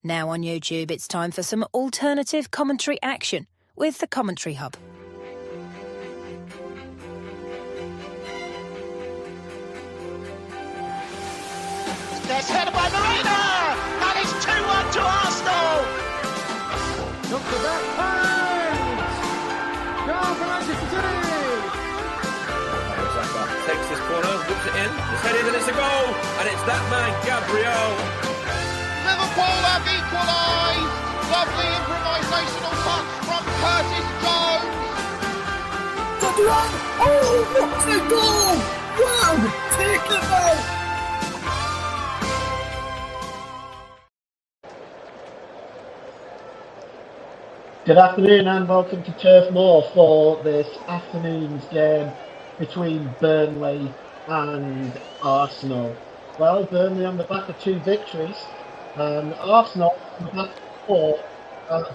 Now on YouTube, it's time for some alternative commentary action with the Commentary Hub. There's headed by Marina, and it's 2-1 to Arsenal. Look for that point! Goal for Manchester City! Saka takes this corner, whips it in, it's headed and it's a goal, and it's that man, Gabriel. Liverpool have equalised. Lovely improvisational touch from Curtis Jones. Oh, what a goal! Wow, take it out! Good afternoon and welcome to Turf Moor for this afternoon's game between Burnley and Arsenal. Well, Burnley on the back of 2 victories, and Arsenal on the back of 4.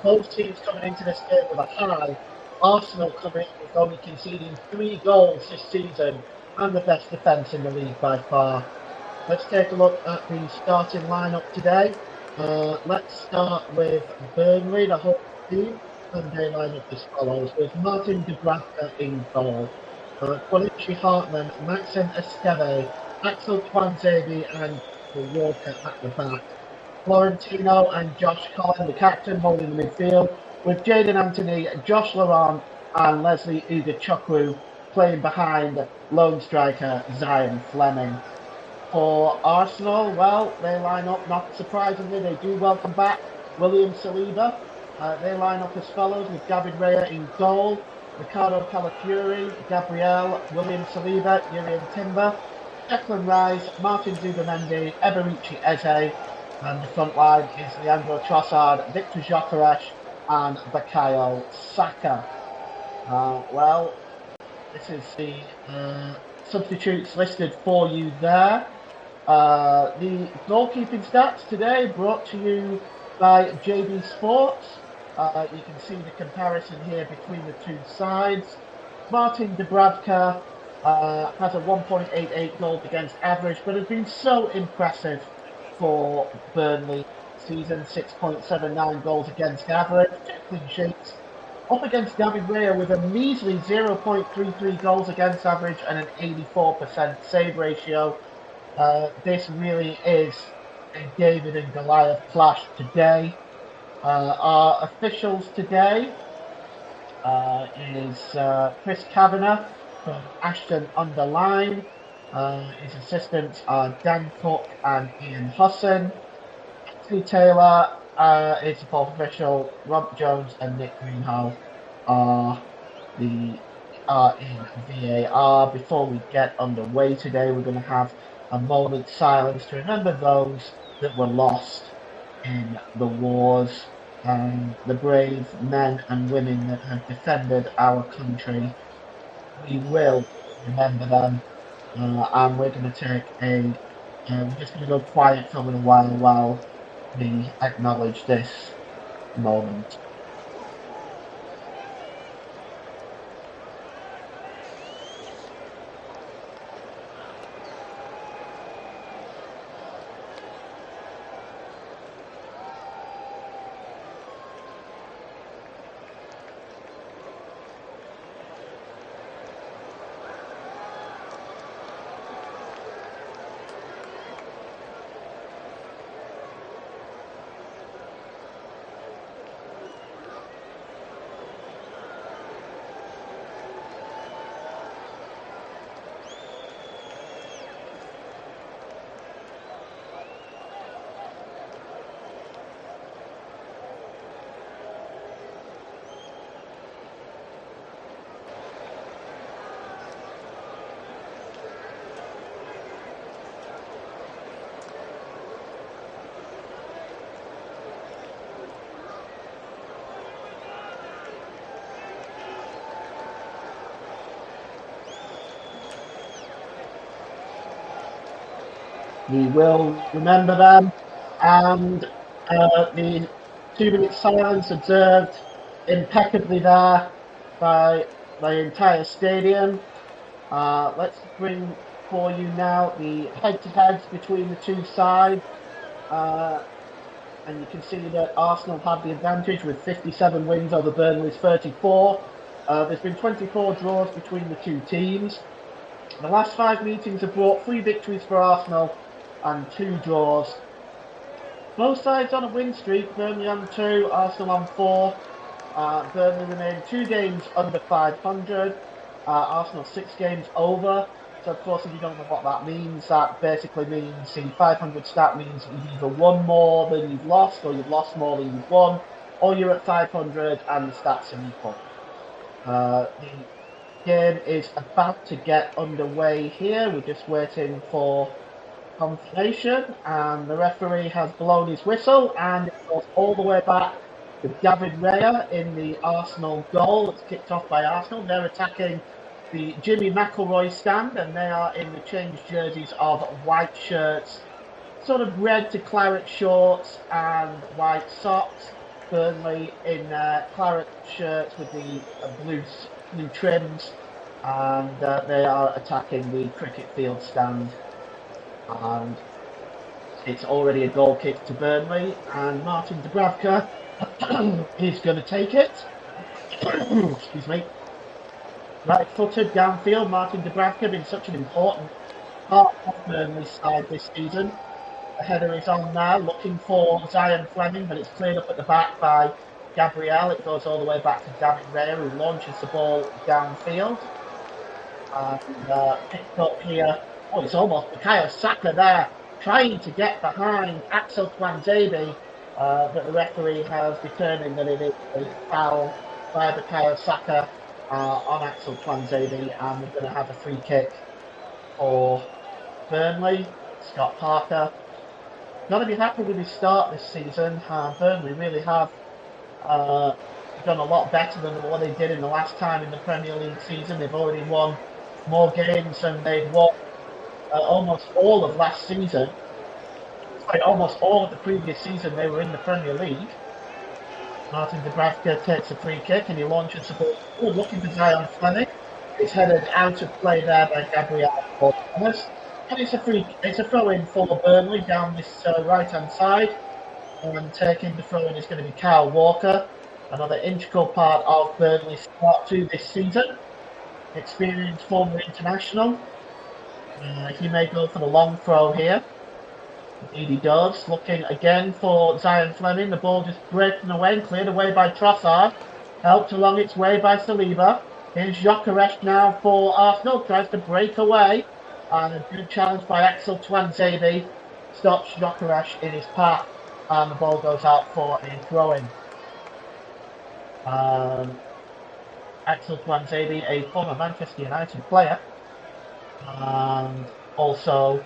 Both teams coming into this game with a high. Arsenal coming with only conceding 3 goals this season and the best defence in the league by far. Let's take a look at the starting lineup today. Let's start with Burnley, the whole team, and they line up as follows, with Martin Dubravka in goal, Qualici Hartman, Maxim Esteve, Axel Tuanzebe and Walker at the back. Florentino and Josh Collin, the captain, holding the midfield, with Jadon Anthony, Josh Laurent and Leslie Ugochukwu playing behind lone striker Zion Fleming. For Arsenal, well, they line up, not surprisingly, they do welcome back William Saliba. They line up as follows, with David Raya in goal, Ricardo Calafiori, Gabriel, William Saliba, Yurian Timber, Declan Rice, Martin Zubimendi, Eberici Eze, and the front line is Leandro Trossard, Victor Gyökeres and Bukayo Saka. Well, this is the substitutes listed for you there. The goalkeeping stats today brought to you by JB Sports. You can see the comparison here between the 2 sides. Martin Dubravka has a 1.88 goals against average, but has been so impressive for Burnley season. 6.79 goals against average, 2 clean sheets. Up against David Raya with a measly 0.33 goals against average and an 84% save ratio. This really is a David and Goliath clash today. Our officials today is Chris Kavanagh from Ashton-under-Lyne. His assistants are Dan Cook and Ian Husson. Anthony Taylor is the fourth official. Rob Jones and Nick Greenhalgh are in VAR. Before we get underway today, we're going to have a moment's silence to remember those that were lost in the wars and the brave men and women that have defended our country. We will remember them, and we're going to take we're just going to go quiet for a little while we acknowledge this moment. We will remember them, and the 2-minute silence observed impeccably there by the entire stadium. Let's bring for you now the head-to-heads between the 2 sides. and you can see that Arsenal have the advantage with 57 wins over Burnley's 34. There's been 24 draws between the two teams. The last 5 meetings have brought 3 victories for Arsenal and 2 draws. Both sides on a win streak, Burnley on 2, Arsenal on 4. Burnley remain 2 games under 500, Arsenal 6 games over. So of course, if you don't know what that means, that basically means the 500 stat means you've either won more than you've lost, or you've lost more than you've won, or you're at 500 and the stats are equal. The game is about to get underway here. We're just waiting for confirmation, and the referee has blown his whistle, and it goes all the way back to David Raya in the Arsenal goal. It's kicked off by Arsenal. They're attacking the Jimmy McElroy stand, and they are in the changed jerseys of white shirts, sort of red to claret shorts and white socks. Burnley in claret shirts with the blue trims, and they are attacking the cricket field stand. And it's already a goal kick to Burnley, and Martin Dubravka is going to take it. Excuse me. Right-footed downfield, Martin Dubravka been such an important part of Burnley's side this season. The header is on now, looking for Zion Fleming, but it's cleared up at the back by Gabriel. It goes all the way back to David Raya, who launches the ball downfield. And picked up here. Oh, it's almost Bukayo Saka there, trying to get behind Axel Tuanzebe, but the referee has determined that it is a foul by Bukayo Saka on Axel Tuanzebe, and we're going to have a free kick for Burnley. Scott Parker got to be happy with his start this season. Burnley really have done a lot better than what they did in the last time in the Premier League season. They've already won more games than they've won almost all of last season. Sorry, almost all of the previous season they were in the Premier League. Martin Dubravka takes a free kick and he launches the ball. Oh, looking for Zion Fleming. It's headed out of play there by Gabriel Thomas. And it's a throw-in for Burnley down this right-hand side. And taking the throw-in is going to be Kyle Walker, another integral part of Burnley's start to this season. Experienced former international. He may go for the long throw here. Indeed he does. Looking again for Zion Fleming. The ball just breaking away and cleared away by Trossard. Helped along its way by Saliba. Here's Gyökeres now for Arsenal. Tries to break away. And a good challenge by Axel Tuanzebe stops Gyökeres in his path. And the ball goes out for a throw-in. Axel Tuanzebe, a former Manchester United player. And also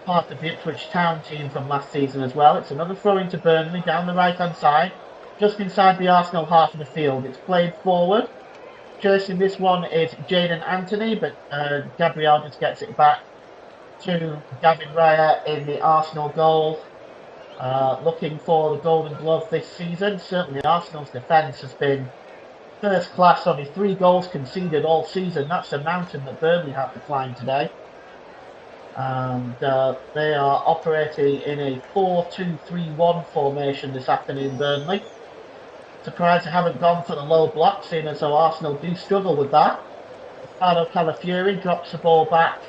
part of the Ipswich Town team from last season as well. It's another throw-in to Burnley down the right-hand side, just inside the Arsenal half of the field. It's played forward. Chasing this one is Jadon Anthony, but Gabriel just gets it back to David Raya in the Arsenal goal. Looking for the Golden Glove this season. Certainly Arsenal's defence has been first class. Only 3 goals conceded all season. That's a mountain that Burnley have to climb today. And they are operating in a 4-2-3-1 formation this afternoon, Burnley. Surprised they haven't gone for the low block, seeing as though Arsenal do struggle with that. Ricardo Calafiori drops the ball back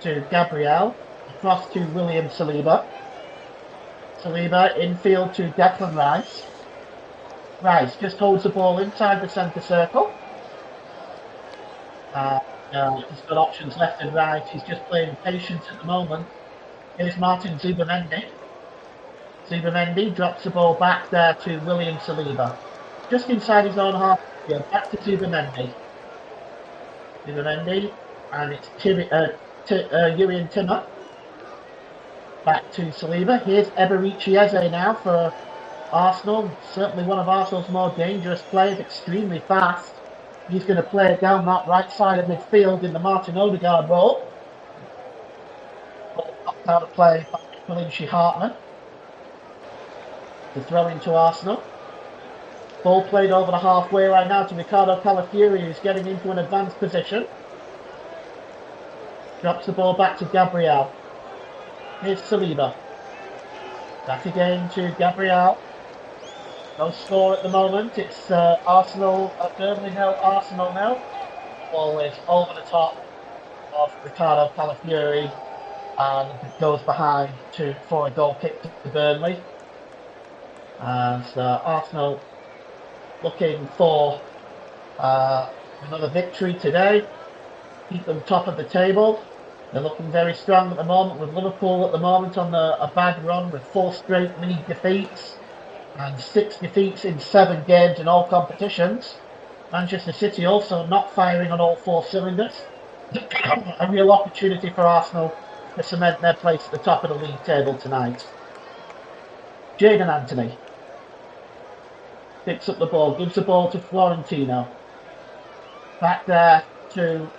to Gabriel, across to William Saliba. Saliba infield to Declan Rice. Rice just holds the ball inside the centre circle. He's got options left and right. He's just playing patience at the moment. Here's Martin Zubimendi. Zubimendi drops the ball back there to William Saliba. Just inside his own half. Yeah, back to Zubimendi. Zubimendi, and it's Yurian Timmer. Back to Saliba. Here's Eberici Eze now for Arsenal. Certainly one of Arsenal's more dangerous players, extremely fast. He's going to play it down that right side of midfield in the Martin Odegaard role. Knocked out of play by Valencia Hartman. The throw into Arsenal. Ball played over the halfway line now to Ricardo Calafiori, who's getting into an advanced position. Drops the ball back to Gabriel. Here's Saliba. Back again to Gabriel. No score at the moment. It's Arsenal at Burnley 0, Arsenal 0. Ball is over the top of Ricardo Calafiori and goes behind for a goal kick to Burnley. As Arsenal looking for another victory today, keep them top of the table. They're looking very strong at the moment, with Liverpool at the moment on a bad run with 4 straight league defeats and 6 defeats in 7 games in all competitions. Manchester City also not firing on all 4 cylinders. A real opportunity for Arsenal to cement their place at the top of the league table tonight. Jadon Anthony picks up the ball, gives the ball to Florentino. Back there to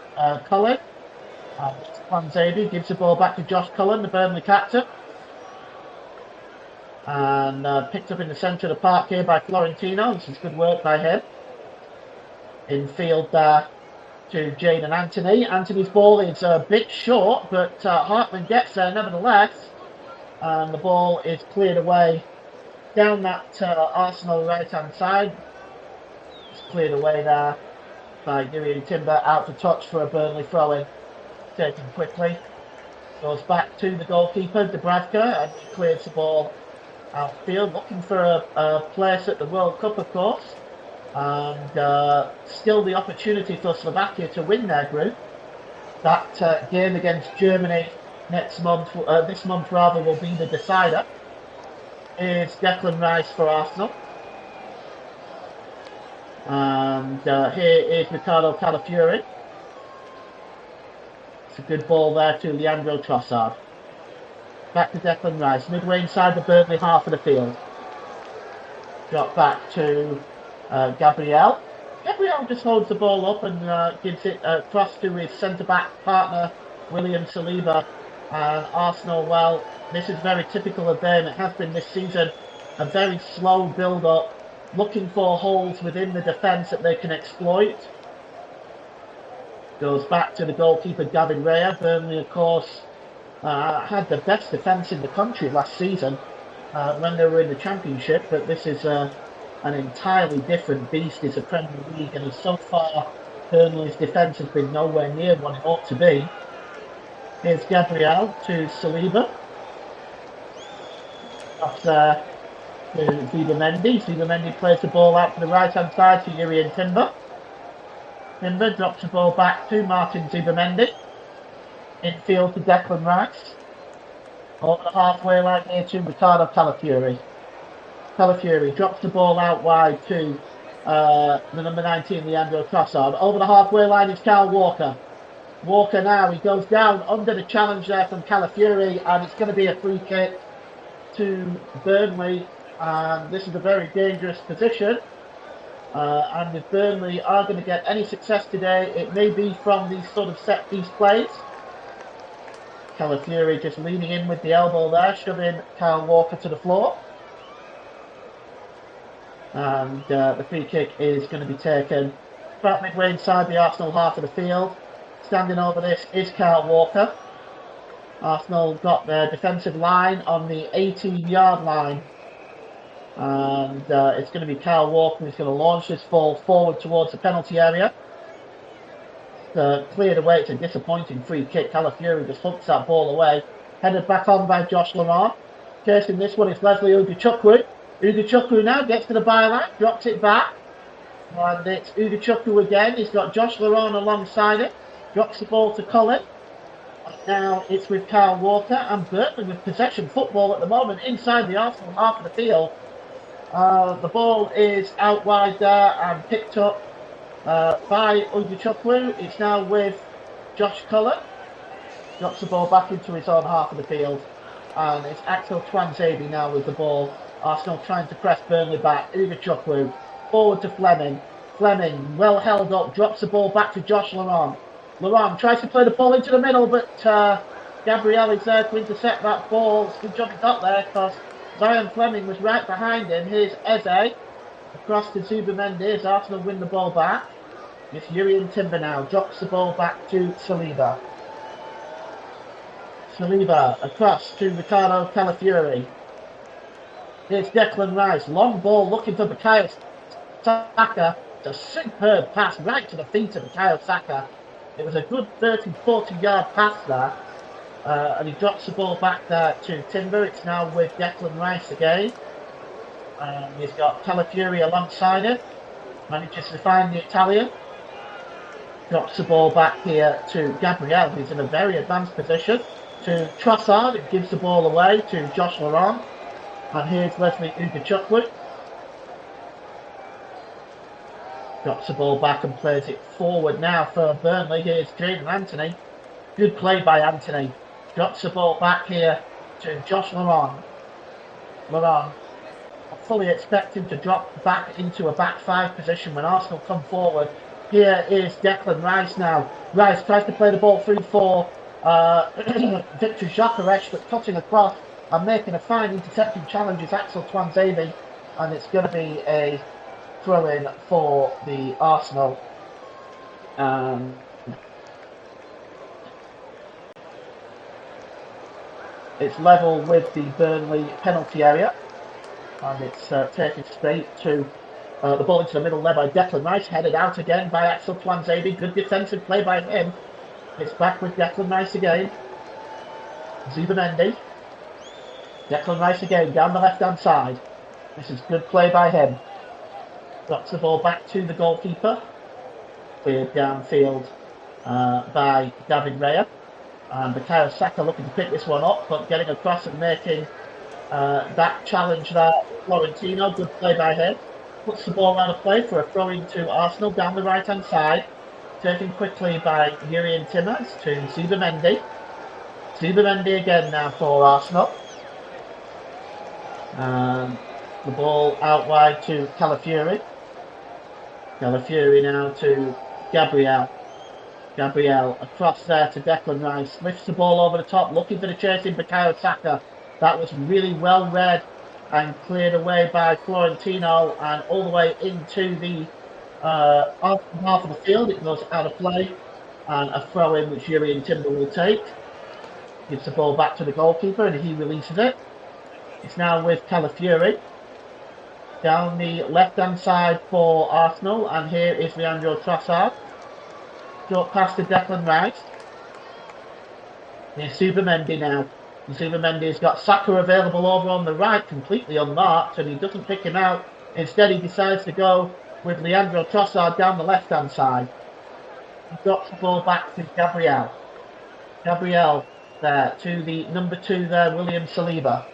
Cullen. Planzabi gives the ball back to Josh Cullen, the Burnley captain. And picked up in the centre of the park here by Florentino. This is good work by him. In field there to Jadon Anthony. Anthony's ball is a bit short, but Hartman gets there nevertheless. And the ball is cleared away down that Arsenal right-hand side. It's cleared away there by Jurriën Timber, out to touch for a Burnley throw-in. Taken quickly. Goes back to the goalkeeper, Dubravka, and he clears the ball outfield, looking for a place at the World Cup, of course. And still the opportunity for Slovakia to win their group. That game against Germany this month will be the decider. Is Declan Rice for Arsenal. And here is Ricardo Calafiori. It's a good ball there to Leandro Trossard. Back to Declan Rice, midway inside the Burnley half of the field. Drop back to Gabriel. Gabriel just holds the ball up and gives it across to his centre-back partner, William Saliba. And Arsenal, well, this is very typical of them. It has been this season. A very slow build-up, looking for holes within the defence that they can exploit. Goes back to the goalkeeper, David Raya. Burnley, of course, had the best defence in the country last season when they were in the Championship, but this is an entirely different beast. It's a Premier League, and so far Burnley's defence has been nowhere near what it ought to be. Here's Gabriel to Saliba. Up there to Zubimendi. Zubimendi plays the ball out to the right-hand side to Jurriën Timber. Timber drops the ball back to Martin Zubimendi. Infield to Declan Rice. Over the halfway line here to Ricardo Calafiori. Calafiori drops the ball out wide to the number 19, Leandro Trossard. Over the halfway line is Kyle Walker. Walker now, he goes down under the challenge there from Calafiori, and it's going to be a free kick to Burnley. And this is a very dangerous position. And if Burnley are going to get any success today, it may be from these sort of set-piece plays. Calafiori just leaning in with the elbow there, shoving Kyle Walker to the floor. And the free kick is going to be taken about midway inside the Arsenal half of the field. Standing over this is Kyle Walker. Arsenal got their defensive line on the 18-yard line. And it's going to be Kyle Walker who's going to launch this ball forward towards the penalty area. Cleared away. It's a disappointing free kick. Calafiori just hooks that ball away. Headed back on by Josh Laurent. Chasing this one is Leslie Ugochukwu. Ugochukwu now gets to the byline, drops it back. And it's Ugochukwu again. He's got Josh Laurent alongside it. Drops the ball to Cullen. And now it's with Kyle Walker and Burnley with possession football at the moment inside the Arsenal half of the field. The ball is out wide there and picked up by Ugochukwu. It's now with Josh Cullen. Drops the ball back into his own half of the field. And it's Axel Tuanzebe now with the ball. Arsenal trying to press Burnley back. Ugochukwu forward to Fleming. Fleming, well held up, drops the ball back to Josh Laurent. Laurent tries to play the ball into the middle, but Gabriel is there to intercept that ball. It's a good job he got there because Zion Fleming was right behind him. Here's Eze across to Zubimendi as Arsenal win the ball back. It's Jurriën Timber now, drops the ball back to Saliba. Saliba across to Ricardo Calafiori. Here's Declan Rice. Long ball looking for Bukayo Saka. It's a superb pass right to the feet of Bukayo Saka. It was a good 30-40 yard pass there. And he drops the ball back there to Timber. It's now with Declan Rice again. He's got Calafiori alongside him. Manages to find the Italian. Drops the ball back here to Gabriel, who's in a very advanced position. To Trossard, it gives the ball away to Josh Laurent. And here's Leslie Ugochukwu. Drops the ball back and plays it forward now for Burnley. Here's Jaden Anthony. Good play by Anthony. Drops the ball back here to Josh Laurent. Laurent. I fully expect him to drop back into a back five position when Arsenal come forward. Here is Declan Rice now. Rice tries to play the ball through for Victor Gyökeres, but cutting across and making a fine intercepting challenge is Axel Tuanzebe, and it's going to be a throw-in for the Arsenal. It's level with the Burnley penalty area, and it's taken straight to the ball into the middle there by Declan Rice, headed out again by Axel Tuanzebe. Good defensive play by him. It's back with Declan Rice again. Zubimendi. Declan Rice again down the left-hand side. This is good play by him. Drops the ball back to the goalkeeper. Cleared downfield by David Raya. And Bukayo Saka looking to pick this one up, but getting across and making that challenge there. Florentino, good play by him. Puts the ball out of play for a throw-in to Arsenal down the right-hand side. Taken quickly by Jurrien Timber to Zubimendi. Zubimendi again now for Arsenal. The ball out wide to Calafiori. Calafiori now to Gabriel. Gabriel across there to Declan Rice. Lifts the ball over the top, looking for the chasing Bukayo Saka. That was really well read and cleared away by Florentino and all the way into the half of the field. It goes out of play and a throw in which Jurrien Timber will take. Gives the ball back to the goalkeeper and he releases it. It's now with Calafiori. Down the left-hand side for Arsenal, and here is Leandro Trossard. Short pass to Declan Rice. Here's Zubimendi now. Zubimendi's got Saka available over on the right, completely unmarked, and he doesn't pick him out. Instead, he decides to go with Leandro Trossard down the left-hand side. He drops the ball back to Gabriel. Gabriel there to the number 2 there, William Saliba.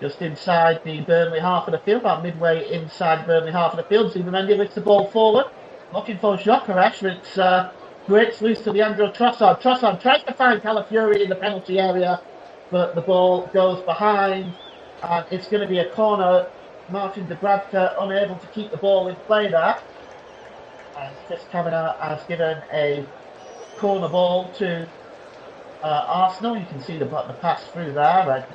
Just inside the Burnley half of the field, about midway inside Burnley half of the field. Zubimendi lifts the ball forward, looking for Gyökeres. It's breaks loose to Leandro Trossard. Trossard tries to find Calafiori in the penalty area, but the ball goes behind, and it's going to be a corner. Martin Dubravka unable to keep the ball in play there. And Chris Kavanagh has given a corner ball to Arsenal. You can see the pass through there. And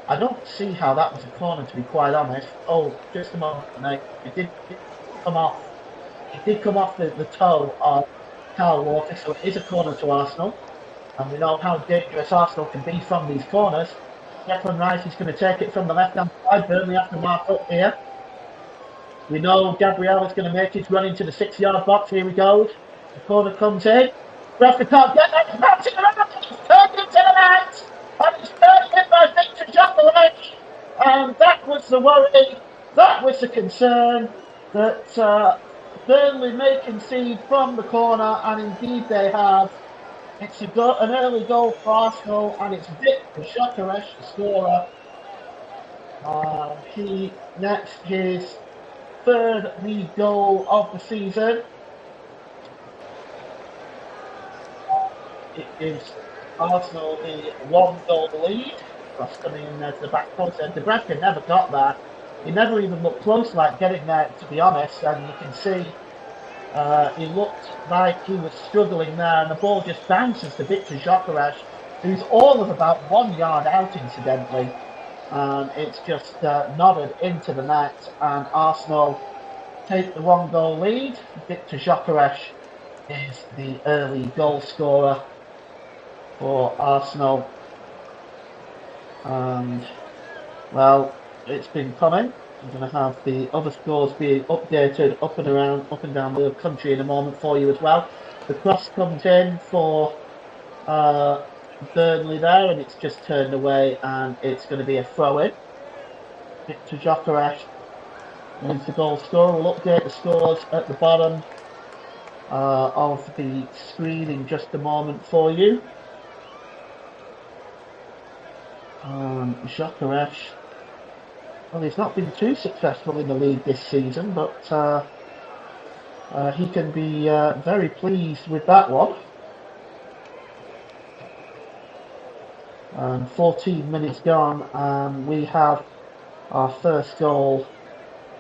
I don't see how that was a corner, to be quite honest. Oh, just a moment, mate. It did come off. It did come off the toe of Kyle Walker, so it is a corner to Arsenal. And we know how dangerous Arsenal can be from these corners. Declan Rice is going to take it from the left-hand side. Burnley have to mark up here. We know Gabriel is going to make his run into the 6-yard box. Here he goes. The corner comes in. Referee can't get that. He's bouncing around. He's turned into the net. And it's turned in by Victor Gyökeres. And that was the worry. That was the concern that Burnley may concede from the corner, and indeed they have. It's an early goal for Arsenal, and it's Victor Gyökeres, the scorer. He nets his 3rd league goal of the season. It gives Arsenal the 1-goal lead. Cross coming in there to the back post, and Dubravka never got that. He never even looked close like getting there, to be honest, and you can see he looked like he was struggling there, and the ball just bounces to Victor Gyökeres, who's all of about 1 yard out, incidentally. And it's just nodded into the net, and Arsenal take the 1-goal lead. Victor Gyökeres is the early goal scorer for Arsenal. And, well, it's been coming. I'm going to have the other scores being updated up and down the country in a moment for you as well. The cross comes in for Burnley there, and it's just turned away, and it's going to be a throw-in. Victor Gyökeres is the goal scorer. We'll update the scores at the bottom of the screen in just a moment for you. Gyökeres, well, he's not been too successful in the league this season, but he can be very pleased with that one. 14 minutes gone, and we have our first goal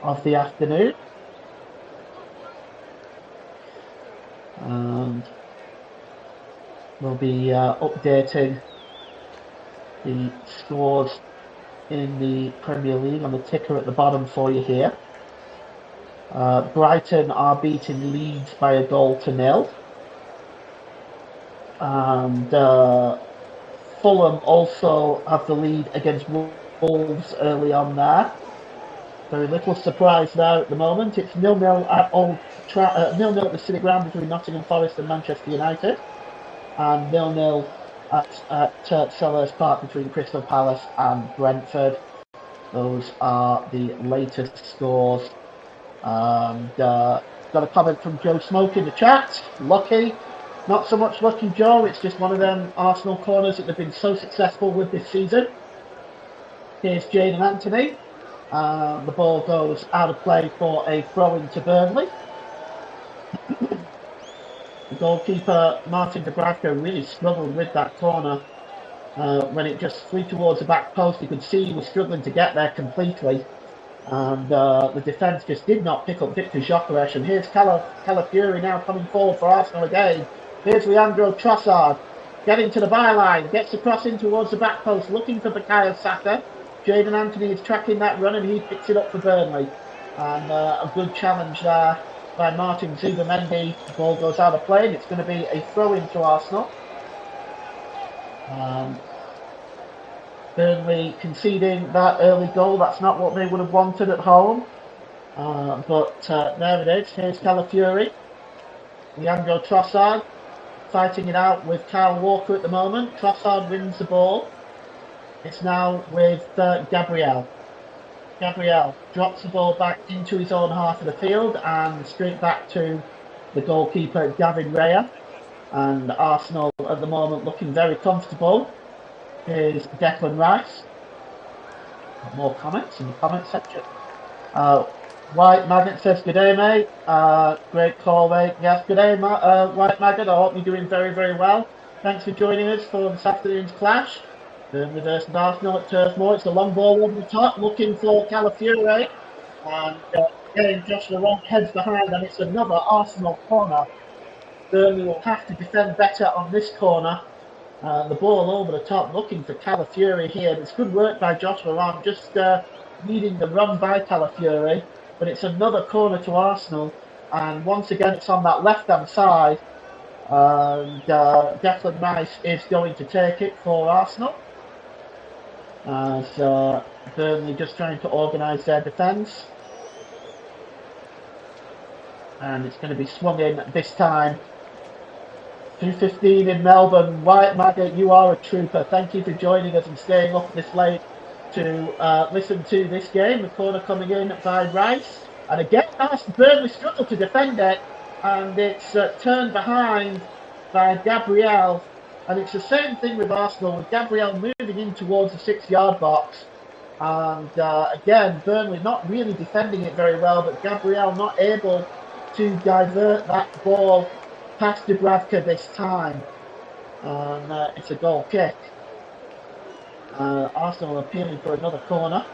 of the afternoon. And we'll be updating the scores in the Premier League on the ticker at the bottom for you here. Brighton are beating Leeds by 1-0. And Fulham also have the lead against Wolves early on there. Very little surprise there at the moment. It's 0-0 at 0-0 at the City Ground between Nottingham Forest and Manchester United, and 0-0 at Selhurst Park between Crystal Palace and Brentford. Those are the latest scores. And got a comment from Joe Smoke in the chat. Lucky. Not so much lucky, Joe. It's just one of them Arsenal corners that they've been so successful with this season. Here's Jadon Anthony. The ball goes out of play for a throw-in to Burnley. The goalkeeper, Martin Dubravka, really struggled with that corner. When it just flew towards the back post, you could see he was struggling to get there completely. And the defence just did not pick up Victor Gyökeres. And here's Calafiori now coming forward for Arsenal again. Here's Leandro Trossard getting to the byline, gets across in towards the back post, looking for Bukayo Saka. Jadon Anthony is tracking that run, and he picks it up for Burnley. And a good challenge there by Martin Zubimendi. The ball goes out of play, and it's going to be a throw-in to Arsenal. Burnley conceding that early goal. That's not what they would have wanted at home. But there it is. Here's Calafiori. Leandro Trossard fighting it out with Kyle Walker at the moment. Trossard wins the ball. It's now with Gabriel. Gabriel drops the ball back into his own half of the field and straight back to the goalkeeper, Gavin Rea. And Arsenal at the moment looking very comfortable. Here's Declan Rice. More comments in the comment section. White Maggot says, "Good day, mate." Great call, mate. Yes, good day, White Maggot. I hope you're doing very, very well. Thanks for joining us for this afternoon's clash. Burnley versus Arsenal at Turf Moor. It's a long ball over the top, looking for Calafiori. And again, Josh Laurent heads behind, and it's another Arsenal corner. Burnley will have to defend better on this corner. The ball over the top, looking for Calafiori here. It's good work by Josh Laurent, just leading the run by Calafiori. But it's another corner to Arsenal, and once again it's on that left-hand side. And Declan Rice is going to take it for Arsenal, as Burnley just trying to organise their defence. And it's going to be swung in this time. 2:15 in Melbourne. White Maggot, you are a trooper. Thank you for joining us and staying up this late to listen to this game. The corner coming in by Rice. And again, Burnley struggle to defend it. And it's turned behind by Gabriel. And it's the same thing with Arsenal, with Gabriel moving in towards the 6-yard box. And again, Burnley not really defending it very well, but Gabriel not able to divert that ball past Dubravka this time. And it's a goal kick. Arsenal appealing for another corner,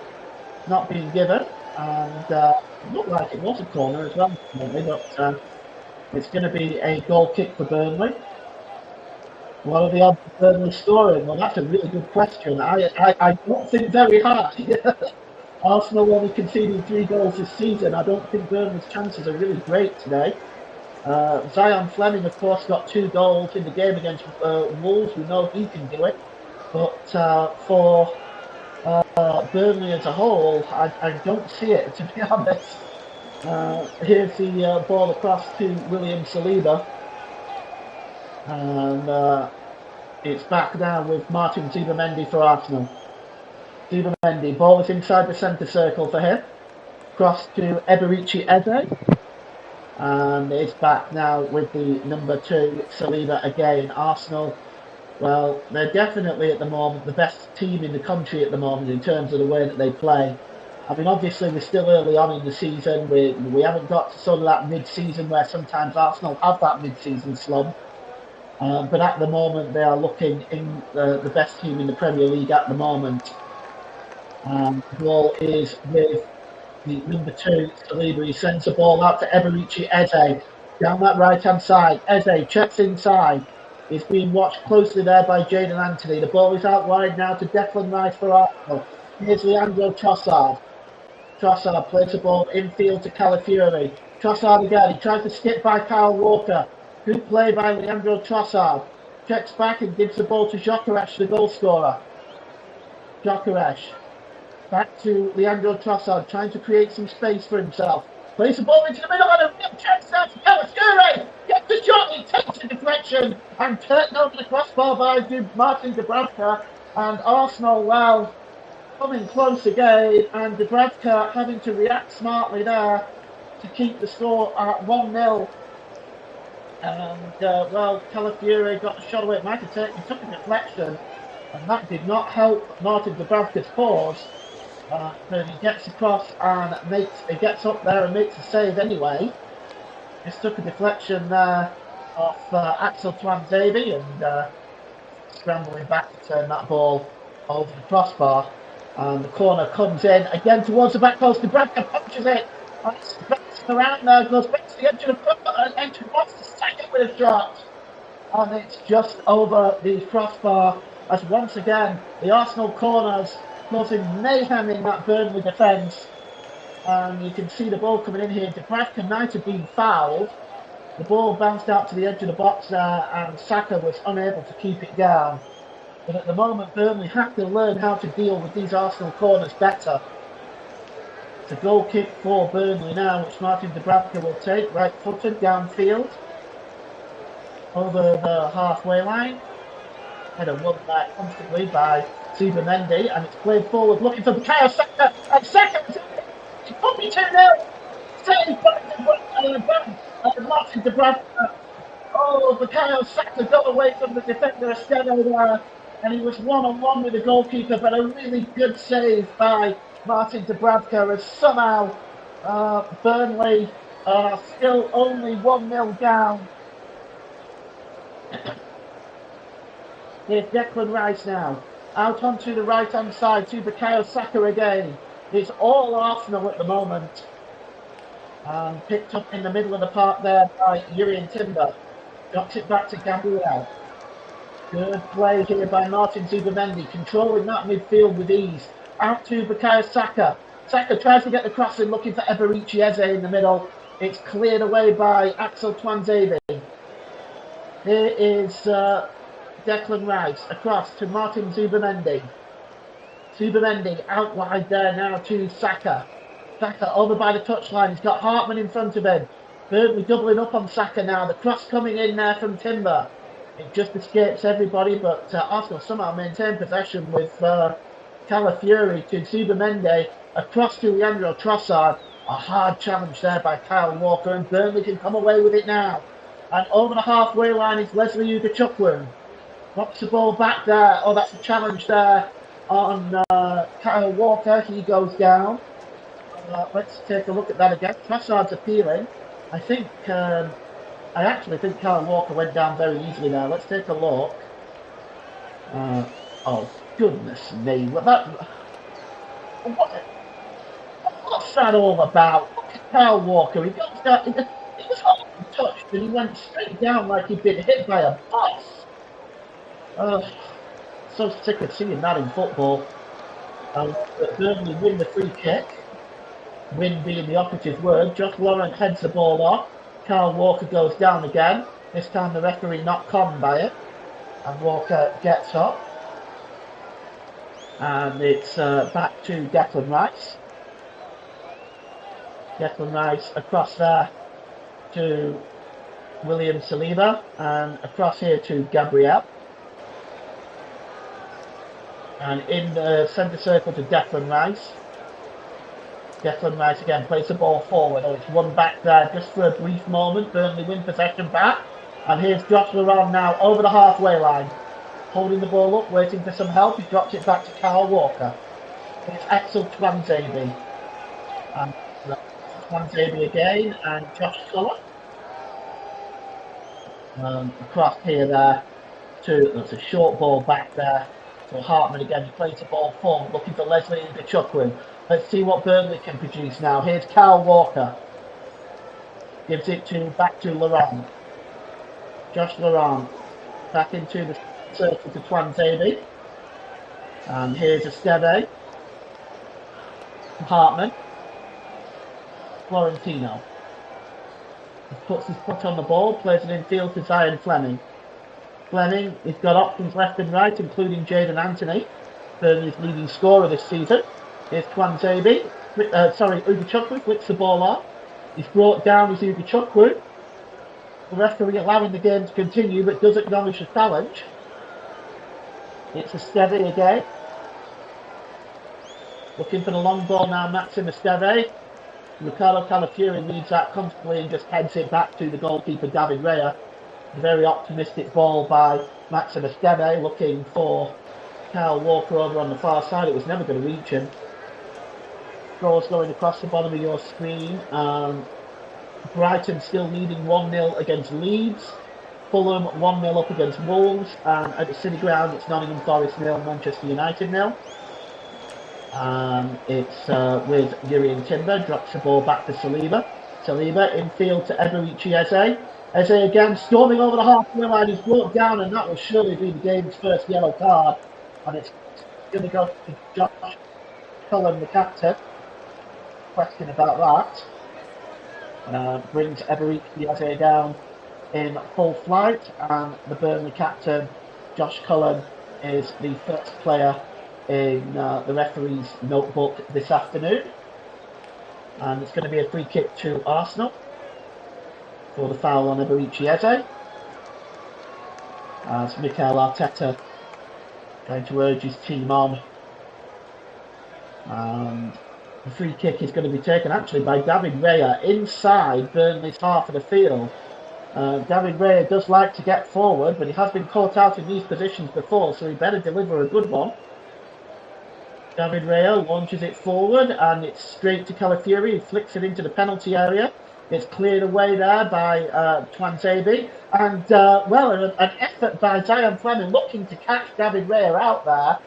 not being given, and looked like it was a corner as well, but it's going to be a goal kick for Burnley. What are the odds of Burnley scoring? Well, that's a really good question. I don't think very high. Arsenal only conceding 3 goals this season. I don't think Burnley's chances are really great today. Zion Fleming, of course, got 2 goals in the game against Wolves. We know he can do it. But for Burnley as a whole, I don't see it, to be honest. Here's the ball across to William Saliba. And it's back now with Martin Zubimendi for Arsenal. Zubimendi, ball is inside the centre circle for him. Cross to Eberici Eze. And it's back now with the number 2, Saliba again. Arsenal, well, they're definitely at the moment the best team in the country at the moment in terms of the way that they play. I mean, obviously we're still early on in the season. We haven't got to sort of that mid-season where sometimes Arsenal have that mid-season slump. But at the moment they are looking in the best team in the Premier League at the moment. The ball is with the number 2, Saliba. He sends the ball out to Eberici Eze down that right-hand side. Eze checks inside. He's being watched closely there by Jadon Anthony. The ball is out wide now to Declan Rice for Arsenal. Here's Leandro Trossard. Trossard plays the ball infield to Calafiori. Trossard again. He tries to skip by Kyle Walker. Good play by Leandro Trossard. Checks back and gives the ball to Gyökeres, the goal scorer. Gyökeres. Back to Leandro Trossard, trying to create some space for himself. Plays the ball into the middle and a real chance now to Calafiori. Gets the shot, he takes the deflection and turned over the crossbar by Martin Dubravka. And Arsenal, well, coming close again, and Dubravka having to react smartly there to keep the score at 1-0. And, well, Calafiori got a shot away. It might have taken, he took a deflection, and that did not help Martin Dubravka's cause. But he gets across and he gets up there and makes a save anyway. Just took a deflection there off Axel Tuanzebe and scrambling back to turn that ball over the crossbar. And the corner comes in again towards the back post. Dubravka punches it. And it's bouncing around there, goes back to the edge of the foot and enters wants to stack it with a shot. And it's just over the crossbar as once again the Arsenal corners causing mayhem in that Burnley defence. And you can see the ball coming in here. Dubravka might have been fouled. The ball bounced out to the edge of the box there and Saka was unable to keep it down. But at the moment Burnley have to learn how to deal with these Arsenal corners better. It's a goal kick for Burnley now, which Martin Dubravka will take, right-footed downfield over the halfway line. Header won that comfortably by Zubimendi, and it's played forward looking for Bukayo Saka, and Saka could be 2-0. Saved by Martin Dubravka. Oh, Bukayo Saka got away from the defender Esteno there, and he was one-on-one with the goalkeeper, but a really good save by Martin Dubravka as somehow Burnley are still only 1-0 down. Here's Declan Rice now. Out onto the right-hand side to Bukayo Saka again. It's all Arsenal at the moment. And picked up in the middle of the park there by Jurrien Timber. Drops it back to Gabriel. Good play here by Martin Zubimendi, controlling that midfield with ease. Out to Bukayo Saka. Saka tries to get the cross in, looking for Eberici Eze in the middle. It's cleared away by Axel Tuanzebe. Here is Declan Rice across to Martin Zubimendi. Zubimendi out wide there now to Saka. Saka over by the touchline. He's got Hartman in front of him. Burnley doubling up on Saka now. The cross coming in there from Timber. It just escapes everybody, but Arsenal somehow maintain possession with Calafiori to Zubimendi. Across to Leandro Trossard. A hard challenge there by Kyle Walker, and Burnley can come away with it now. And over the halfway line is Leslie Ugochukwu. Drops the ball back there. Oh, that's a challenge there on Kyle Walker. He goes down. Let's take a look at that again. Trossard's appealing. I actually think Kyle Walker went down very easily there. Let's take a look. Oh, goodness me. What's that all about? Look at Kyle Walker. He goes down. He was hard touched and he went straight down like he'd been hit by a bus. So sick of seeing that in football. Burnley win the free kick. Win being the operative word. Josh Laurent heads the ball off. Kyle Walker goes down again. This time the referee not calmed by it. And Walker gets up. And it's back to Declan Rice. Declan Rice across there to William Saliba, and across here to Gabriel. And in the centre circle to Declan Rice. Declan Rice again plays the ball forward. Oh, it's one back there just for a brief moment. Burnley win possession back. And here's Josh Laurent now over the halfway line. Holding the ball up, waiting for some help. He drops it back to Kyle Walker. It's Axel Twanzebe. And Twanzebe again, and Josh Cullen. Across here there to, that's a short ball back there to Hartman again. He plays the ball forward, looking for Leslie Iheanacho. Let's see what Burnley can produce now. Here's Kyle Walker. Gives it back to Laurent. Josh Laurent back into the circle to Twanzebe. And here's Esteve. Hartman. Florentino. He puts his foot on the ball, plays it in field to Zion Fleming. Fleming, he's got options left and right, including Jadon Anthony, Burnley's leading scorer this season. Here's Twanzebe. Iheanacho flicks the ball off. He's brought down as Iheanacho. The referee allowing the game to continue, but does acknowledge the challenge. It's Esteve again. Looking for the long ball now, Maxim Esteve. Ricardo Calafiori leads that comfortably and just heads it back to the goalkeeper, David Raya. A very optimistic ball by Maxim Esteve, looking for Kyle Walker over on the far side. It was never going to reach him. Scores going across the bottom of your screen. Brighton still leading 1-0 against Leeds. Fulham 1-0 up against Wolves. And at the City Ground, it's Nottingham Forest 0, Manchester United 0. It's with Jurrien Timber, drops the ball back to Saliba. Saliba infield to Eberechi Eze. Eze again storming over the halfway line. He's brought down, and that will surely be the game's first yellow card. And it's going to go to Josh Cullen, the captain. Question about that. Brings Eberechi Eze down in full flight, and the Burnley captain, Josh Cullen, is the first player in the referee's notebook this afternoon. And it's going to be a free kick to Arsenal for the foul on Eberechi Eze, as Mikel Arteta going to urge his team on. And the free kick is going to be taken actually by David Raya inside Burnley's half of the field. David Raya does like to get forward, but he has been caught out in these positions before, so he better deliver a good one. David Raya launches it forward, and it's straight to Calafiori. He flicks it into the penalty area. It's cleared away there by Twanzebe. And, an effort by Zion Fleming looking to catch David Raya out there.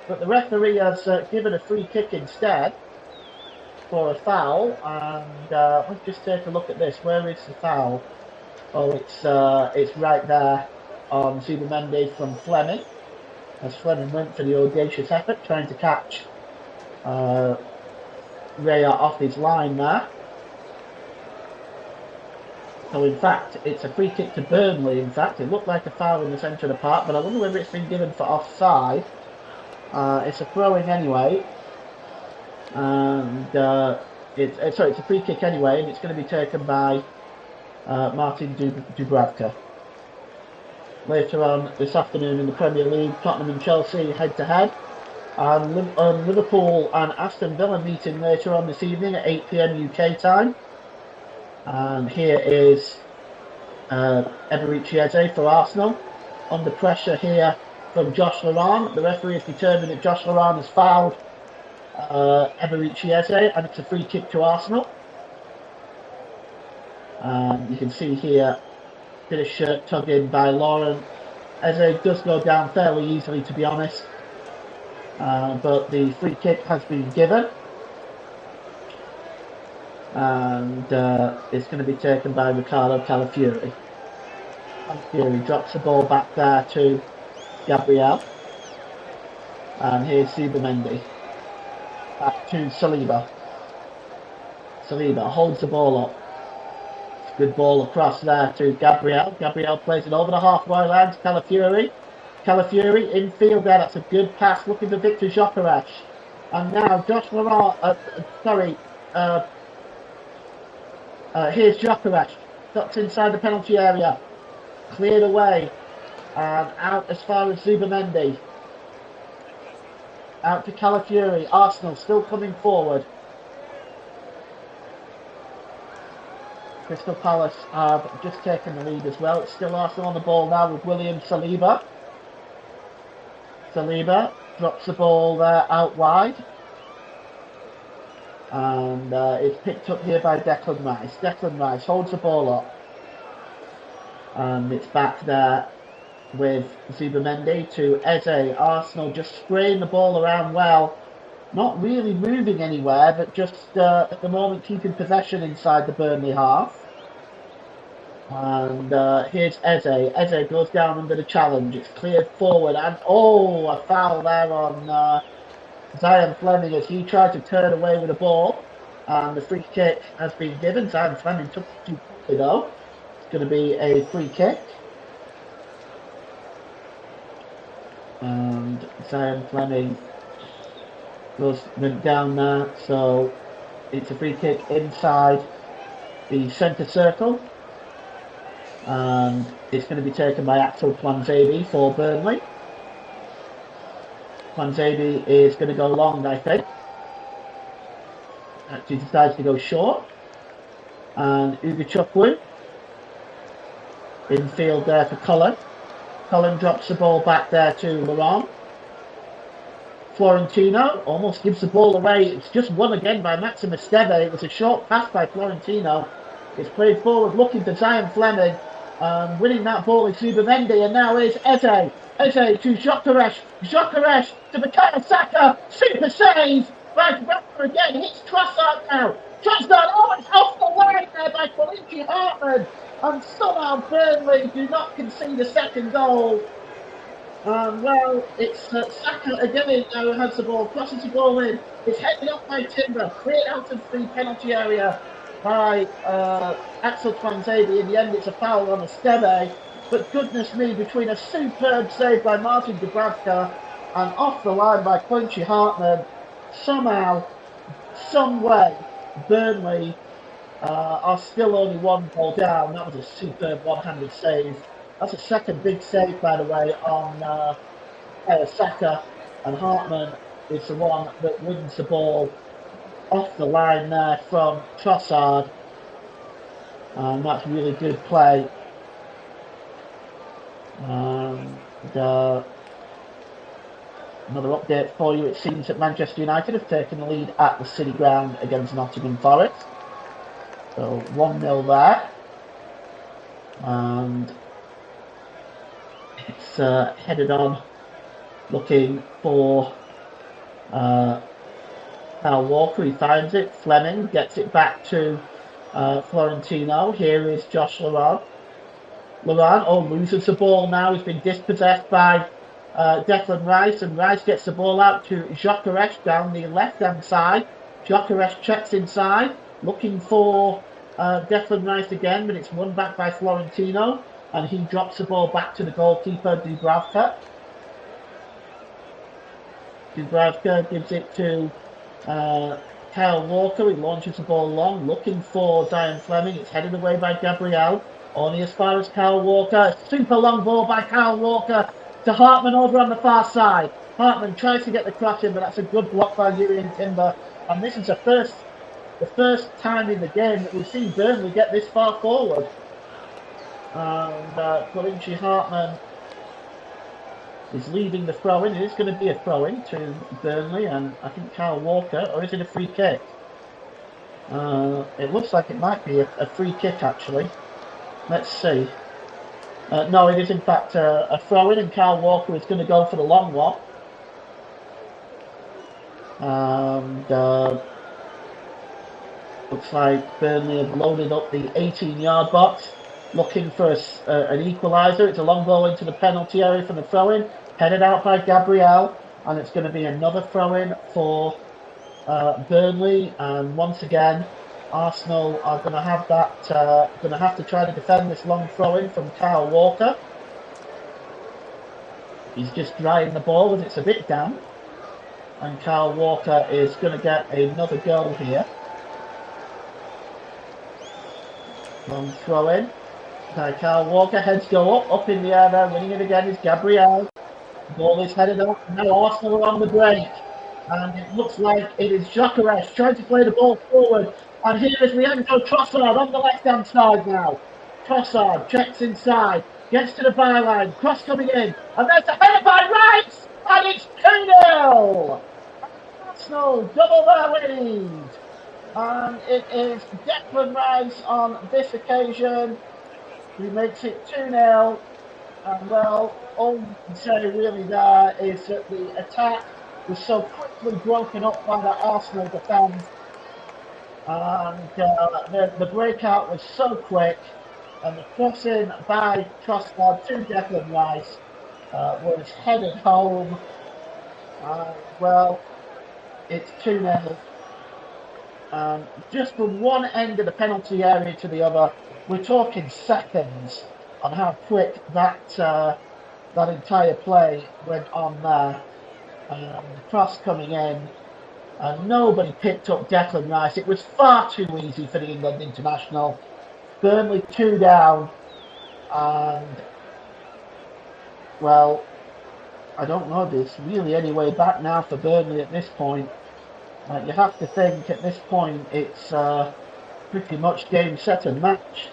But the referee has given a free kick instead for a foul. And let's just take a look at this. Where is the foul? Oh, it's right there on Zubimendi from Fleming. As Fleming went for the audacious effort, trying to catch Raya off his line there. So in fact, it's a free kick to Burnley. In fact, it looked like a foul in the centre of the park, but I wonder whether it's been given for offside. It's a throw-in anyway. And it's a free kick anyway, and it's going to be taken by Martin Dubravka. Later on this afternoon in the Premier League, Tottenham and Chelsea head-to-head. And Liverpool and Aston Villa meeting later on this evening at 8 PM UK time. And here is Eberechi Eze for Arsenal. Under pressure here from Josh Laurent. The referee has determined that Josh Laurent has fouled Eberechi Eze, and it's a free kick to Arsenal. You can see here bit of shirt tugging by Lauren. Eze does go down fairly easily, to be honest, but the free kick has been given, and it's going to be taken by Ricardo Calafiori. Calafiori drops the ball back there to Gabriel, and here's Zubimendi back to Saliba. Saliba holds the ball up. Good ball across there to Gabriel. Gabriel plays it over the halfway line to Calafiori. Calafiori infield there. That's a good pass. Looking for Victor Gyökeres. And now Josh Laurent. Here's Gyökeres. Ducks inside the penalty area. Cleared away. And out as far as Zubamendi. Out to Calafiori. Arsenal still coming forward. Crystal Palace have just taken the lead as well. It's still Arsenal on the ball now with William Saliba. Saliba drops the ball there out wide. And it's picked up here by Declan Rice. Declan Rice holds the ball up. And it's back there with Zubamendi to Eze. Arsenal just spraying the ball around well. Not really moving anywhere, but just at the moment keeping possession inside the Burnley half. And here's Eze. Eze goes down under the challenge. It's cleared forward. And a foul there on Zion Fleming as he tried to turn away with the ball. And the free kick has been given. Zion Fleming took it too quickly though. It's going to be a free kick. And Zion Fleming went down there. So it's a free kick inside the centre circle. And it's going to be taken by Axel Tuanzebe for Burnley. Tuanzebe is going to go long, I think. Actually decides to go short. And Ugochukwu. Infield there for Cullen. Cullen drops the ball back there to Laurent. Florentino almost gives the ball away. It's just won again by Maxim Esteve. It was a short pass by Florentino. It's played forward looking for Zion Fleming. Winning that ball is Zubamendi, and now is Eze. Eze to Gyökeres. Gyökeres to Bukayo Saka. Super save by Rapper again. Hits Trossard now. Trossard, it's off the line there by Kolinci Hartman. And somehow Burnley do not concede a second goal. It's Saka again now has the ball, crosses the ball in. It's headed up by Timber, cleared out of the penalty area by Axel Tuanzebe. In the end, it's a foul on Esteve. But goodness me, between a superb save by Martin Dubravka and off the line by Kolinci Hartman, somehow, some way, Burnley are still only one goal down. That was a superb one-handed save. That's a second big save, by the way, on Saka. And Hartman is the one that wins the ball off the line there from Trossard. And that's really good play. And another update for you. It seems that Manchester United have taken the lead at the City Ground against Nottingham Forest. So 1-0 there. And it's headed on looking for Kyle Walker. He finds it. Fleming gets it back to Florentino. Here is Josh Laurent. Laurent loses the ball now. He's been dispossessed by Declan Rice, and Rice gets the ball out to Gyökeres down the left-hand side. Gyökeres checks inside, looking for Declan Rice again, but it's won back by Florentino, and he drops the ball back to the goalkeeper, Dubravka. Dubravka gives it to Kyle Walker. He launches the ball long, looking for Zion Fleming. It's headed away by Gabriel, only as far as Kyle Walker. Super long ball by Kyle Walker to Hartman over on the far side. Hartman tries to get the cross in, but that's a good block by Jurrien Timber. And this is the first time in the game that we've seen Burnley get this far forward. And Kolinci Hartman is leading the throw-in. It is going to be a throw-in to Burnley, and I think Kyle Walker, or is it a free kick? It looks like it might be a free kick, actually. Let's see. No, it is in fact a throw-in, and Kyle Walker is going to go for the long one. And looks like Burnley have loaded up the 18-yard box, looking for an equaliser. It's a long ball into the penalty area from the throw-in, headed out by Gabriel, and it's going to be another throw-in for Burnley. And once again, Arsenal are going to have to try to defend this long throw-in from Kyle Walker. He's just drying the ball as it's a bit damp. And Kyle Walker is going to get another goal here. Long throw in. By Kyle Walker, heads go up in the air there. Winning it again is Gabriel. The ball is headed up. Now Arsenal are on the break. And it looks like it is Clarets trying to play the ball forward. And here is Leandro Trossard on the left-hand side now. Trossard checks inside, gets to the byline, cross coming in, and there's a header by Rice, and it's 2-0! Arsenal double their lead. And it is Declan Rice on this occasion who makes it 2-0. And well, all you can say really there is that the attack was so quickly broken up by the Arsenal defence, and the breakout was so quick, and the crossing by Trossard to Declan Rice was headed home. Well, it's 2-0. Just from one end of the penalty area to the other, we're talking seconds on how quick that entire play went on there. The cross coming in, and nobody picked up Declan Rice. It was far too easy for the England international. Burnley 2 down, and well, I don't know, there's really any way back now for Burnley at this point. You have to think at this point it's pretty much game, set and match.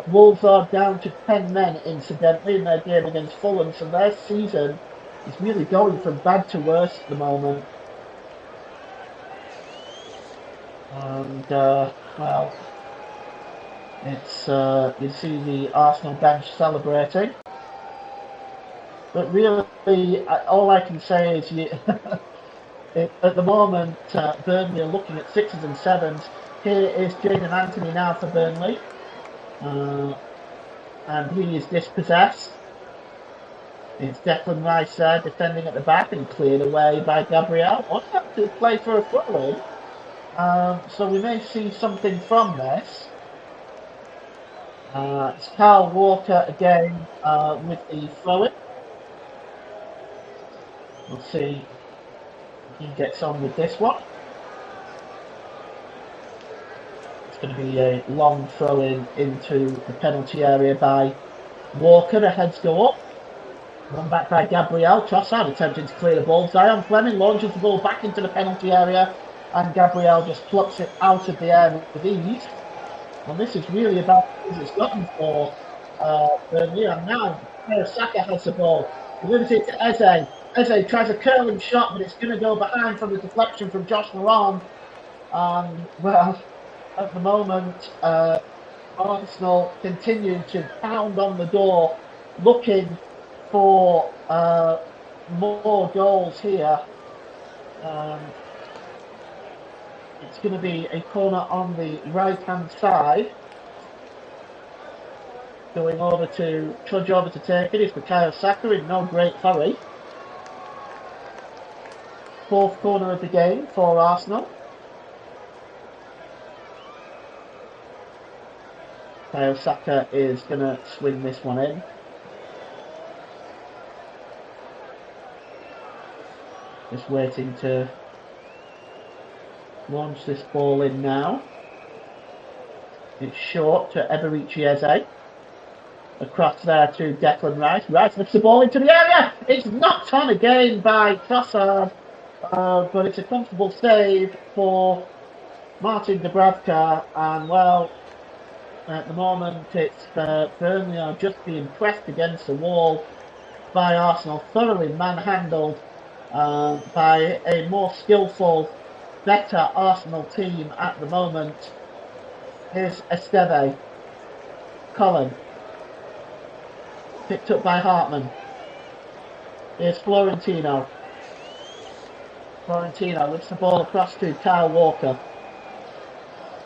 Wolves are down to 10 men, incidentally, in their game against Fulham, so their season is really going from bad to worse at the moment. And, well, it's you see the Arsenal bench celebrating. But really, all I can say is at the moment, Burnley are looking at 6s and 7s. Here is Jadon Anthony now for Burnley. And he is dispossessed. It's Declan Rice there defending at the back and cleared away by Gabriel. What's that to play for a throw-in? So we may see something from this. It's Kyle Walker again with the throw-in. We'll see if he gets on with this one. It's going to be a long throw-in into the penalty area by Walker. The heads go up. Run back by Gabriel. Trossard attempting to clear the ball. Zion Fleming launches the ball back into the penalty area, and Gabriel just plucks it out of the air with ease. And this is really about what it's gotten for Burnley. And now Saka has the ball. Delivers it to Eze. Eze tries a curling shot, but it's going to go behind from the deflection from Josh Moran. Well, at the moment, Arsenal continue to pound on the door, looking for more goals here. It's going to be a corner on the right-hand side. Going over to trudge over to take it is Bukayo Saka in no great hurry. Fourth corner of the game for Arsenal. Bukayo Saka is going to swing this one in. Just waiting to launch this ball in now. It's short to Eberici Eze. Across there to Declan Rice. Rice lifts the ball into the area. It's knocked on again by Trossard. But it's a comfortable save for Martin Dubravka. And well, at the moment it's Burnley are just being pressed against the wall by Arsenal. Thoroughly manhandled by a more skillful, better Arsenal team at the moment. Here's Esteve. Colin. Picked up by Hartman. Here's Florentino. Florentino lifts the ball across to Kyle Walker.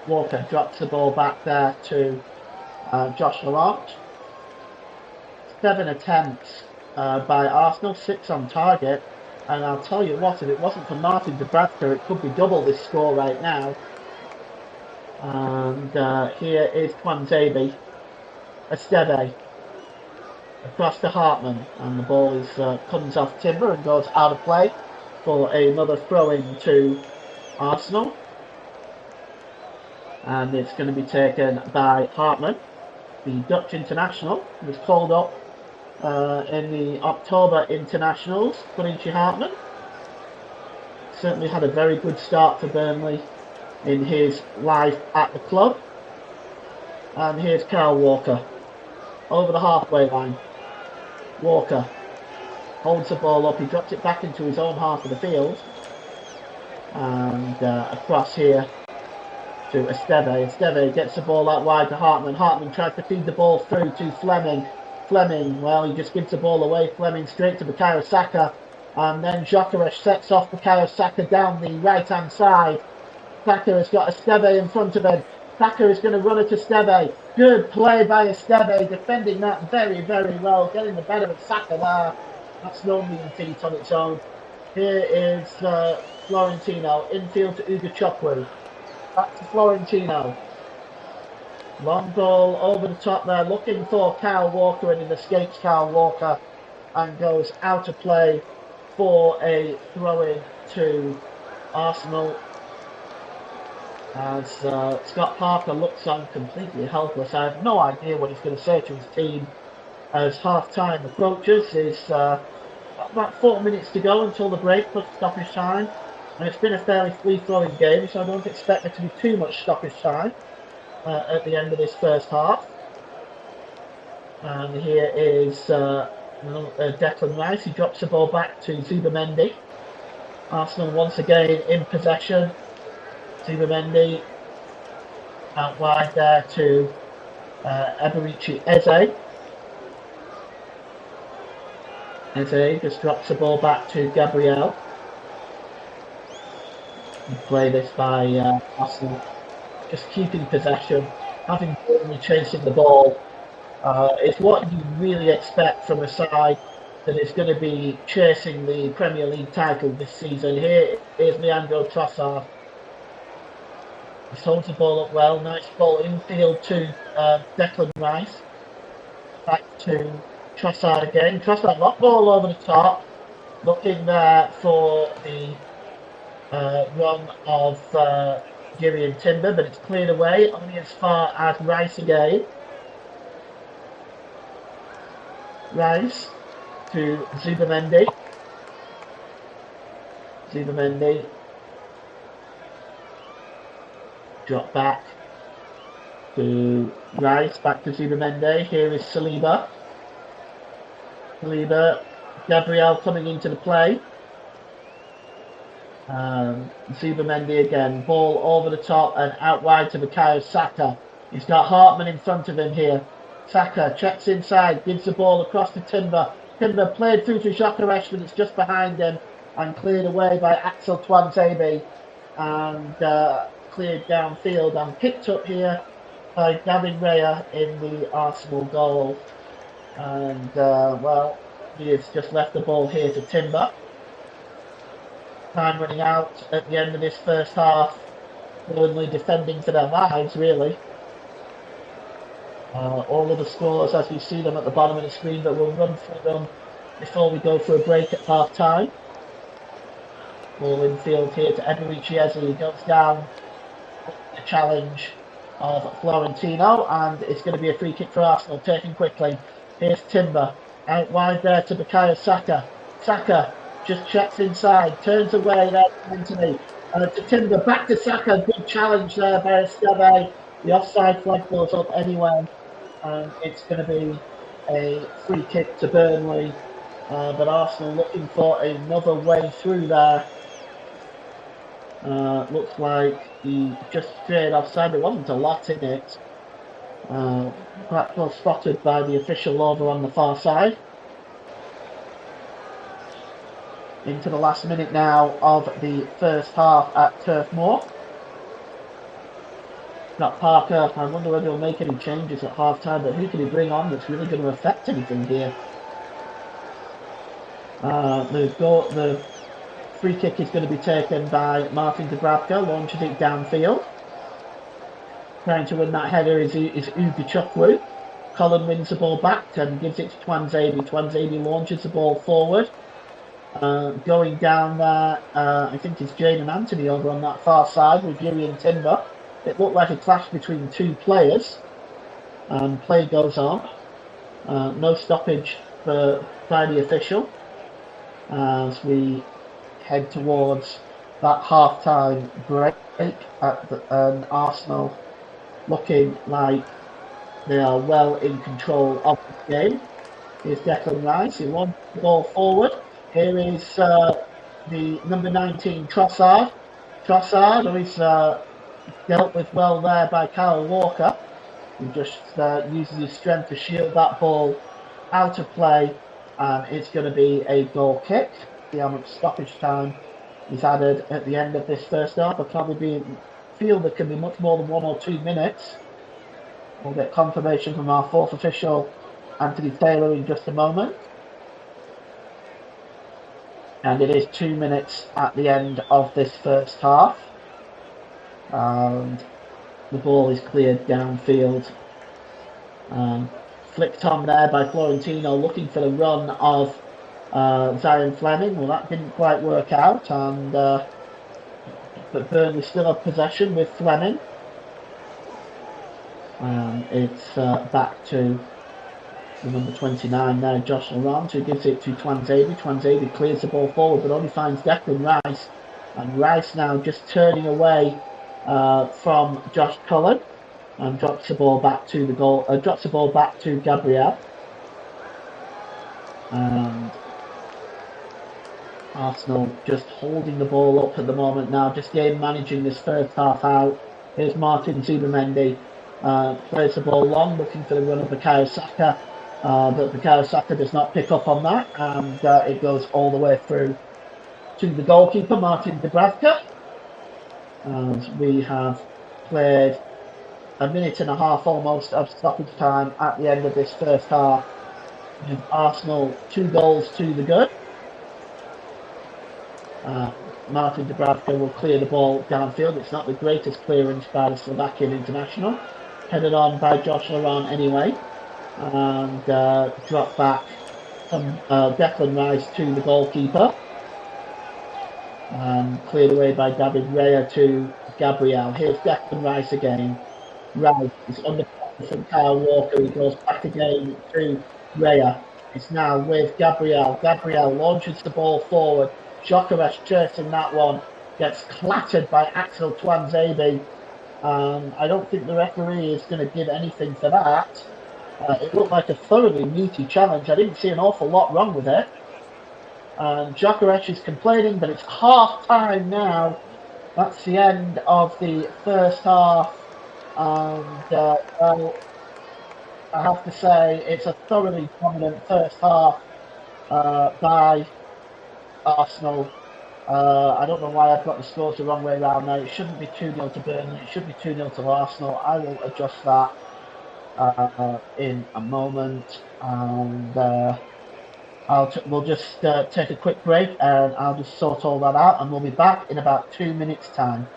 Walker drops the ball back there to Josh Laurent. 7 attempts by Arsenal, 6 on target. And I'll tell you what, if it wasn't for Martin Dubravka, it could be double this score right now. And here is Kwanzebe. Esteve. across to Hartman, and the ball is comes off Timber and goes out of play for another throw-in to Arsenal. And it's going to be taken by Hartman, the Dutch international. He was called up in the October internationals, Quincy Hartman. Certainly had a very good start for Burnley in his life at the club. And here's Kyle Walker over the halfway line. Walker holds the ball up, he drops it back into his own half of the field, and across here to Esteve. Esteve gets the ball out wide to Hartman. Hartman tries to feed the ball through to Fleming. Fleming, well, he just gives the ball away. Fleming straight to Bukayo Saka, and then Gyökeres sets off Bukayo Saka down the right hand side. Saka has got Esteve in front of him. Saka is going to run it to Esteve. Good play by Esteve, defending that very, very well, getting the better of Saka there. That's no mean feat on its own. Here is Florentino, infield to Ugachukwu. Back to Florentino. Long ball over the top there, looking for Kyle Walker, and it escapes Kyle Walker and goes out of play for a throw-in to Arsenal. As Scott Parker looks on completely helpless. I have no idea what he's going to say to his team as half-time approaches. It's about 4 minutes to go until the break plus stoppage time. And it's been a fairly free-flowing game, so I don't expect there to be too much stoppage time at the end of this first half. And here is Declan Rice. He drops the ball back to Zubimendi. Arsenal once again in possession. Zubimendi out wide there to Eberici Eze. Eze just drops the ball back to Gabriel. And play this by Arsenal, just keeping possession, having Burnley chasing the ball. It's what you really expect from a side that is going to be chasing the Premier League title this season. Here is Leandro Trossard. He holds the ball up well. Nice ball infield to Declan Rice. Back to Trossard again. Trossard, long ball over the top. Looking there for the run of Girion Timber, but it's cleared away only as far as Rice again. Rice to Zubimendi. Zubimendi. Drop back to Rice, back to Zubimendi. Here is Saliba. Saliba, Gabriel coming into the play. Zubimendi again, ball over the top and out wide to Bukayo Saka. He's got Hartman in front of him here. Saka checks inside, gives the ball across to Timber. Timber played through to Gyökeres, but it's just behind him and cleared away by Axel Tuanzebe and cleared downfield and picked up here by Gavin Raya in the Arsenal goal. And well, he has just left the ball here to Timber. Time running out at the end of this first half. Burnley defending for their lives, really. All of the scores as we see them at the bottom of the screen, but we'll run through them before we go for a break at half time. Ball infield here to Eberici Eze. He goes down the challenge of Florentino, and it's going to be a free kick for Arsenal, taken quickly. Here's Timber, out wide there to Bukayo Saka. Saka just checks inside, turns away there to Anthony. To Timber, back to Saka, good challenge there by Esteve. The offside flag goes up anyway, and it's going to be a free kick to Burnley. But Arsenal looking for another way through there. Looks like he just strayed offside. There wasn't a lot in it. Perhaps well spotted by the official over on the far side. Into the last minute now of the first half at Turf Moor. Got Parker. I wonder whether he'll make any changes at half time, but who can he bring on that's really going to affect anything here? The free kick is going to be taken by Martin Dubravka, launches it downfield. Trying to win that header is Ugachukwu. Colin wins the ball back and gives it to Twanzebe. Twanzebe launches the ball forward. Going down there, I think it's Jane and Anthony over on that far side with Yuri and Timber. It looked like a clash between two players. Play goes on. No stoppage by the official as we head towards that half-time break at Arsenal looking like they are well in control of the game. Here's Declan Rice. He wants the ball forward. Here is the number 19 Trossard. Trossard, who is dealt with well there by Kyle Walker, who just uses his strength to shield that ball out of play, and it's going to be a goal kick. See how much stoppage time is added at the end of this first half. I probably feel there can be much more than 1 or 2 minutes. We'll get confirmation from our fourth official, Anthony Taylor, in just a moment. And it is 2 minutes at the end of this first half. And the ball is cleared downfield. Flicked on there by Florentino, looking for the run of Zion Fleming. Well, that didn't quite work out, and but Burnley still have possession with Fleming. It's back to the number 29 there, Josh Laurent, who gives it to Twanzebe. Twanzebe clears the ball forward, but only finds Declan Rice, and Rice now just turning away from Josh Cullen and drops the ball back to the goal. Drops the ball back to Gabriel. And Arsenal just holding the ball up at the moment now, just game managing this first half out. Here's Martin Zubimendi, plays the ball long, looking for the run of Bukayo Saka, but Bukayo Saka does not pick up on that, and it goes all the way through to the goalkeeper, Martin Dubravka. And we have played a minute and a half almost of stoppage time at the end of this first half, with Arsenal 2 goals to the good. Martin Dubravka will clear the ball downfield. It's not the greatest clearance by the Slovakian international. Headed on by Josh Laurent anyway. And drop back from Declan Rice to the goalkeeper. Cleared away by David Raya to Gabriel. Here's Declan Rice again. Rice is under pressure from Kyle Walker. He goes back again to Raya. It's now with Gabriel. Gabriel launches the ball forward. Gyökeres chasing that one. Gets clattered by Axel Twanzebe. I don't think the referee is going to give anything for that. It looked like a thoroughly meaty challenge. I didn't see an awful lot wrong with it. And Gyökeres is complaining, but it's half time now. That's the end of the first half. And well, I have to say it's a thoroughly dominant first half by Arsenal. I don't know why I've got the scores the wrong way around now. It shouldn't be 2-0 to Burnley. It should be 2-0 to Arsenal. I will adjust that in a moment. And we'll just take a quick break, and I'll just sort all that out, and we'll be back in about 2 minutes' time.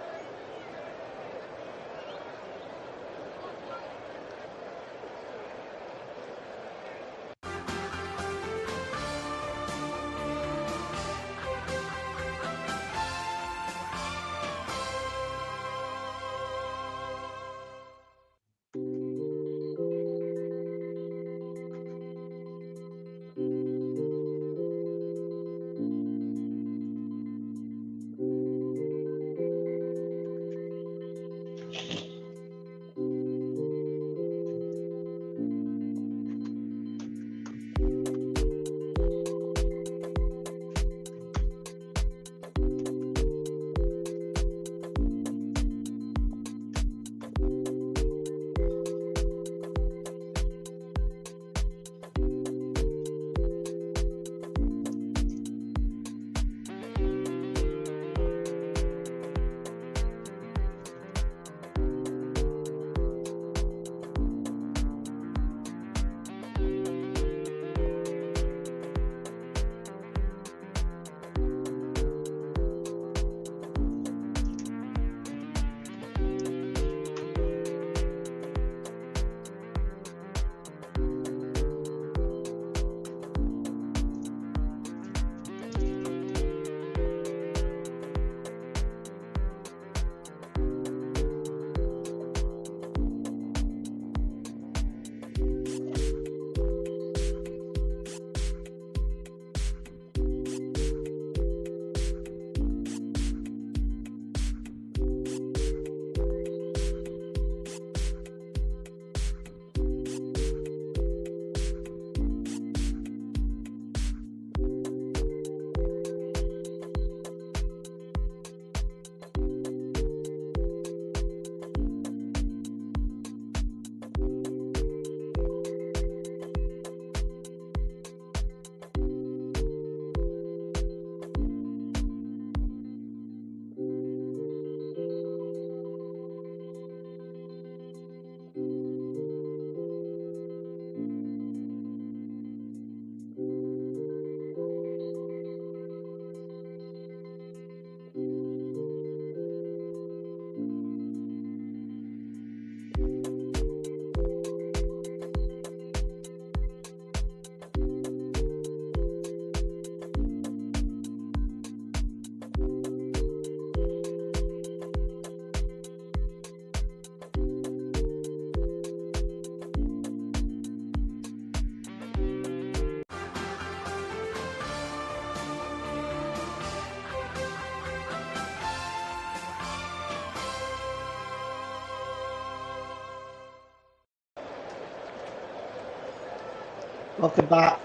Welcome back.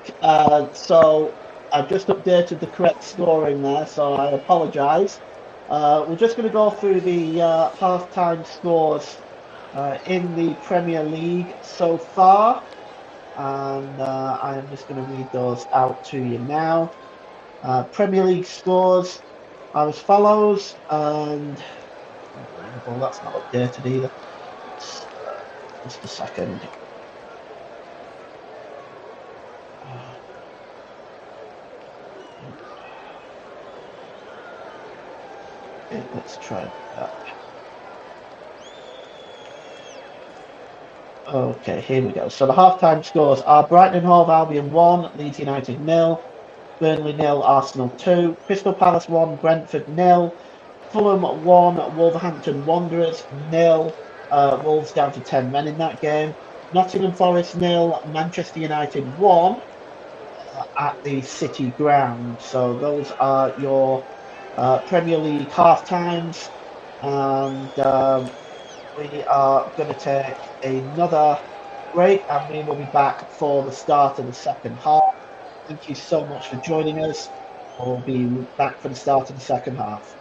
So I've just updated the correct scoring there, so I apologise. We're just going to go through the half-time scores in the Premier League so far, and I am just going to read those out to you now. Premier League scores are as follows, and well, that's not updated either. Just a second. Okay, let's try that. Okay, here we go. So the half-time scores are Brighton and Hove Albion 1, Leeds United 0, Burnley 0, Arsenal 2, Crystal Palace 1, Brentford 0, Fulham 1, Wolverhampton Wanderers 0. Wolves down to 10 men in that game. Nottingham Forest 0, Manchester United 1 at the City Ground. So those are your Premier League half times. And we are going to take another break and we will be back for the start of the second half. Thank you so much for joining us. We'll be back for the start of the second half.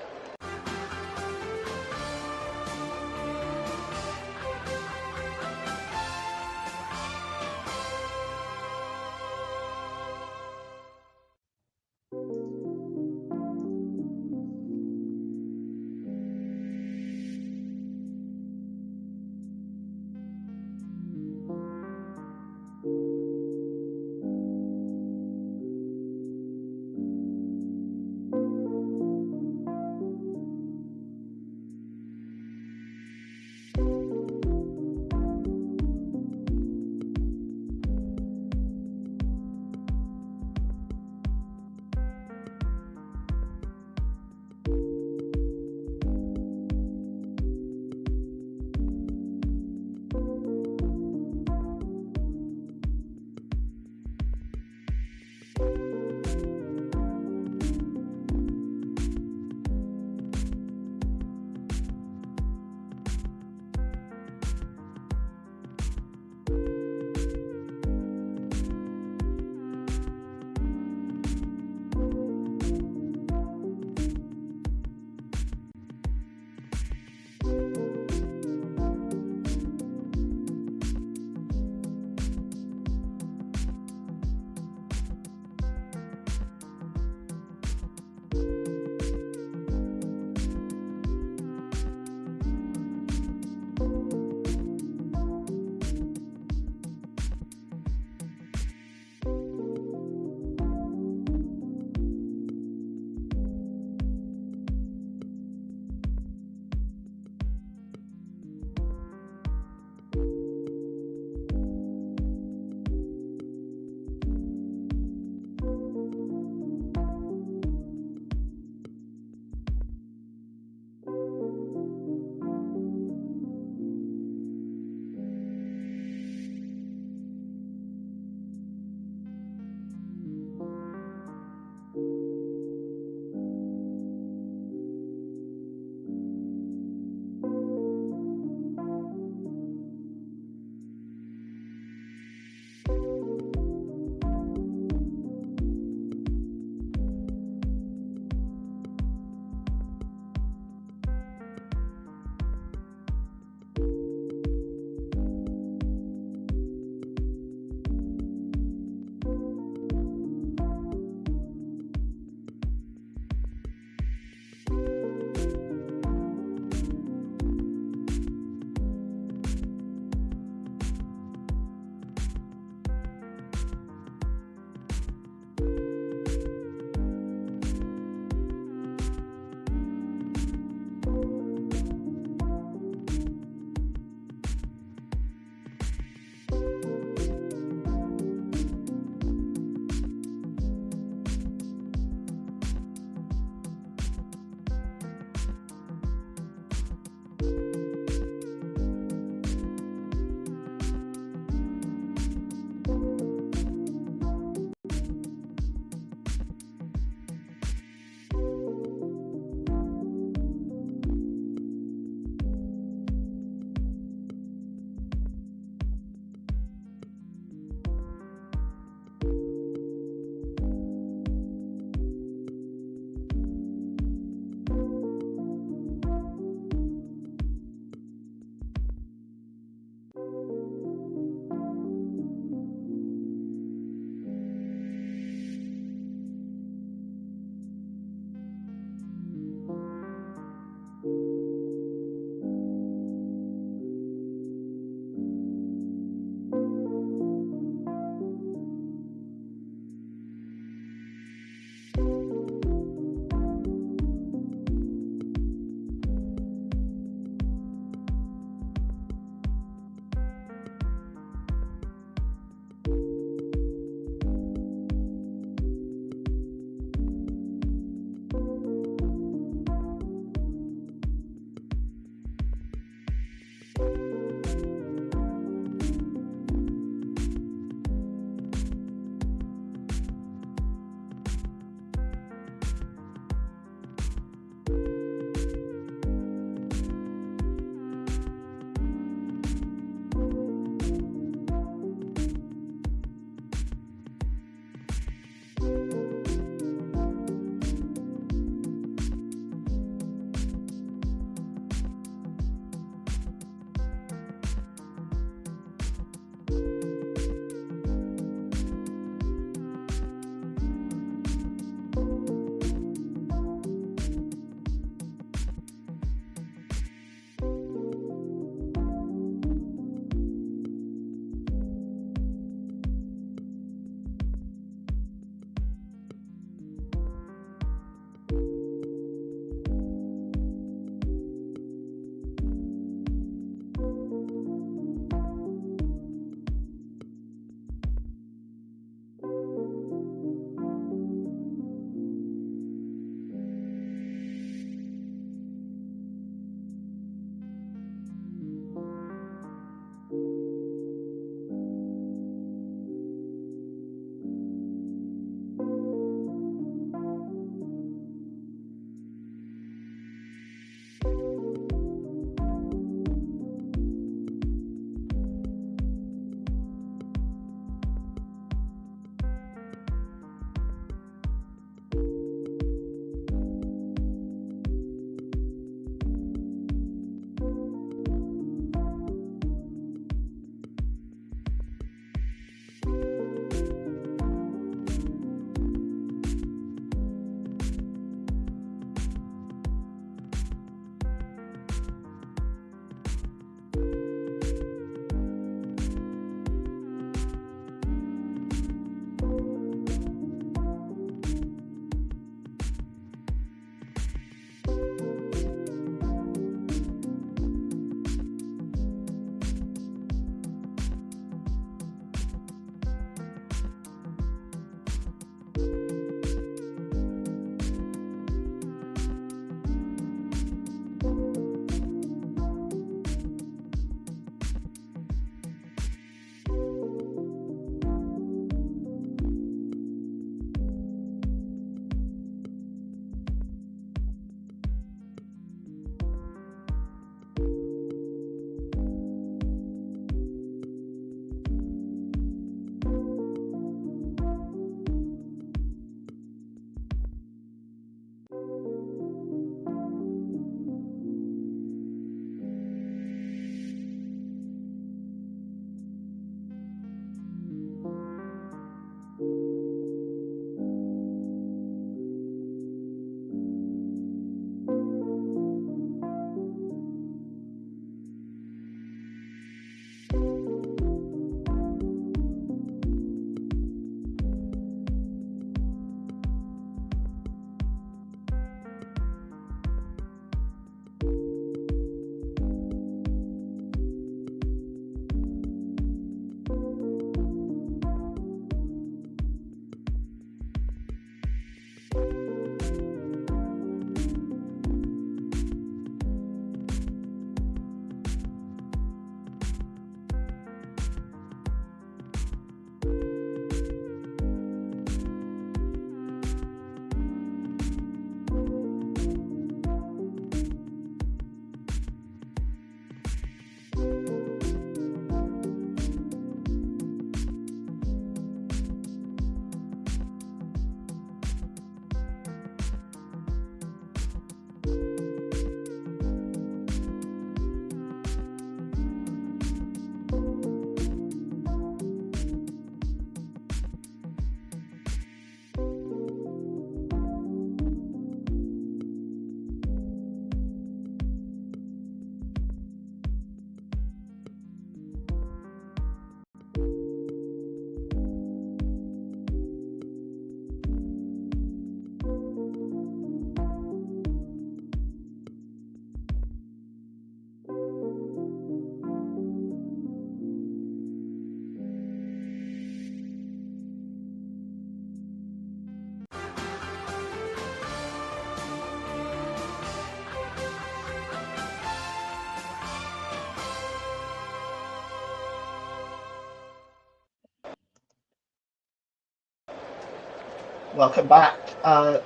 Welcome back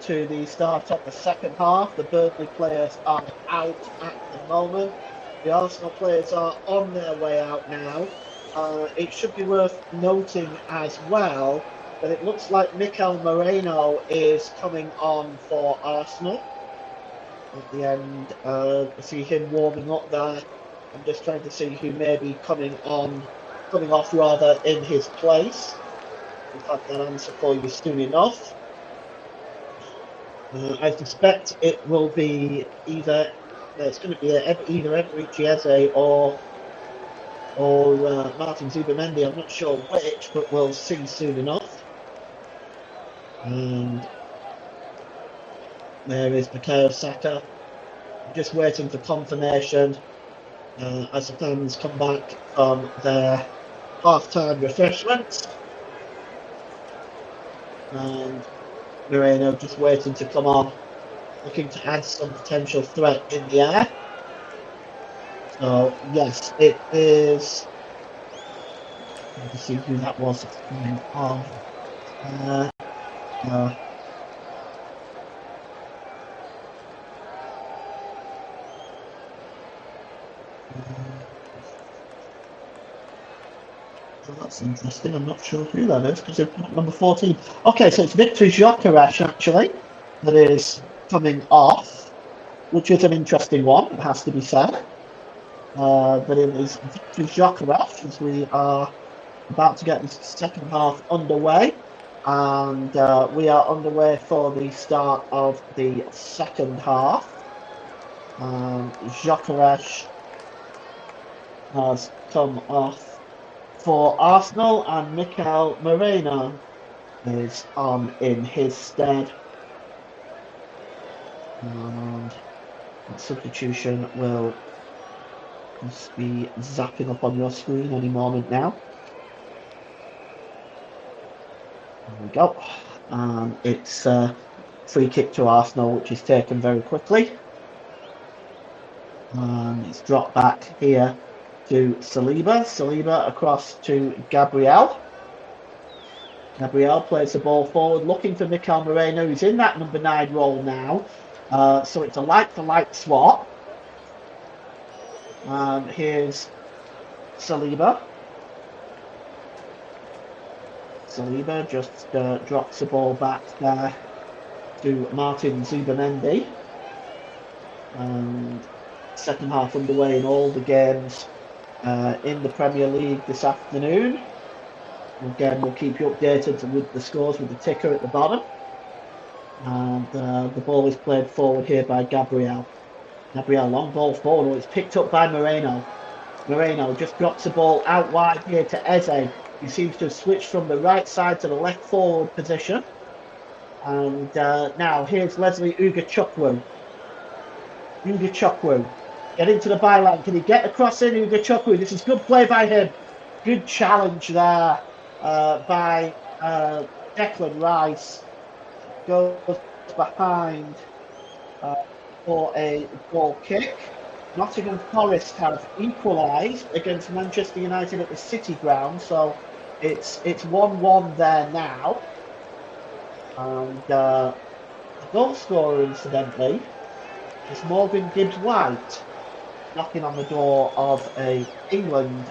to the start of the second half. The Burnley players are out at the moment. The Arsenal players are on their way out now. It should be worth noting as well that it looks like Mikel Moreno is coming on for Arsenal. At the end, I see him warming up there. I'm just trying to see who may be coming off rather in his place. We'll have that answer for you soon enough. I suspect it will be either Eberechi Eze or Martin Zubamendi. I'm not sure which, but we'll see soon enough. And there is Bukayo Saka. Just waiting for confirmation as the fans come back from their half-time refreshments. And Moreno just waiting to come on, looking to add some potential threat in the air. So yes, it is. Let me see who that was that's coming on. That's interesting. I'm not sure who that is because it's number 14. Okay, so it's Victor Gyökeres actually that is coming off, which is an interesting one, it has to be said. But it is Victor Gyökeres as we are about to get the second half underway, and we are underway for the start of the second half. Gyökeres has come off for Arsenal, and Mikel Moreno is on in his stead. And that substitution will just be zapping up on your screen any moment now. There we go. And it's a free kick to Arsenal, which is taken very quickly. And it's dropped back here to Saliba. Saliba across to Gabriel. Gabriel plays the ball forward, looking for Mikel Moreno, who's in that number 9 role now. So it's a like-for-like swap. Here's Saliba. Saliba just drops the ball back there to Martin Zubamendi. And second half underway in all the games in the Premier League this afternoon. Again, we'll keep you updated with the scores with the ticker at the bottom. And the ball is played forward here by Gabriel. Gabriel, long ball forward. Oh, it's picked up by Moreno. Moreno just drops the ball out wide here to Eze. He seems to have switched from the right side to the left forward position. And now here's Leslie Ugachukwu. Ugachukwu. Get into the byline. Can he get across in Ugachukwu? This is good play by him. Good challenge there by Declan Rice. Goes behind for a goal kick. Nottingham Forest have equalised against Manchester United at the City Ground, so it's 1-1 there now. And the goal scorer, incidentally, is Morgan Gibbs-White, knocking on the door of a England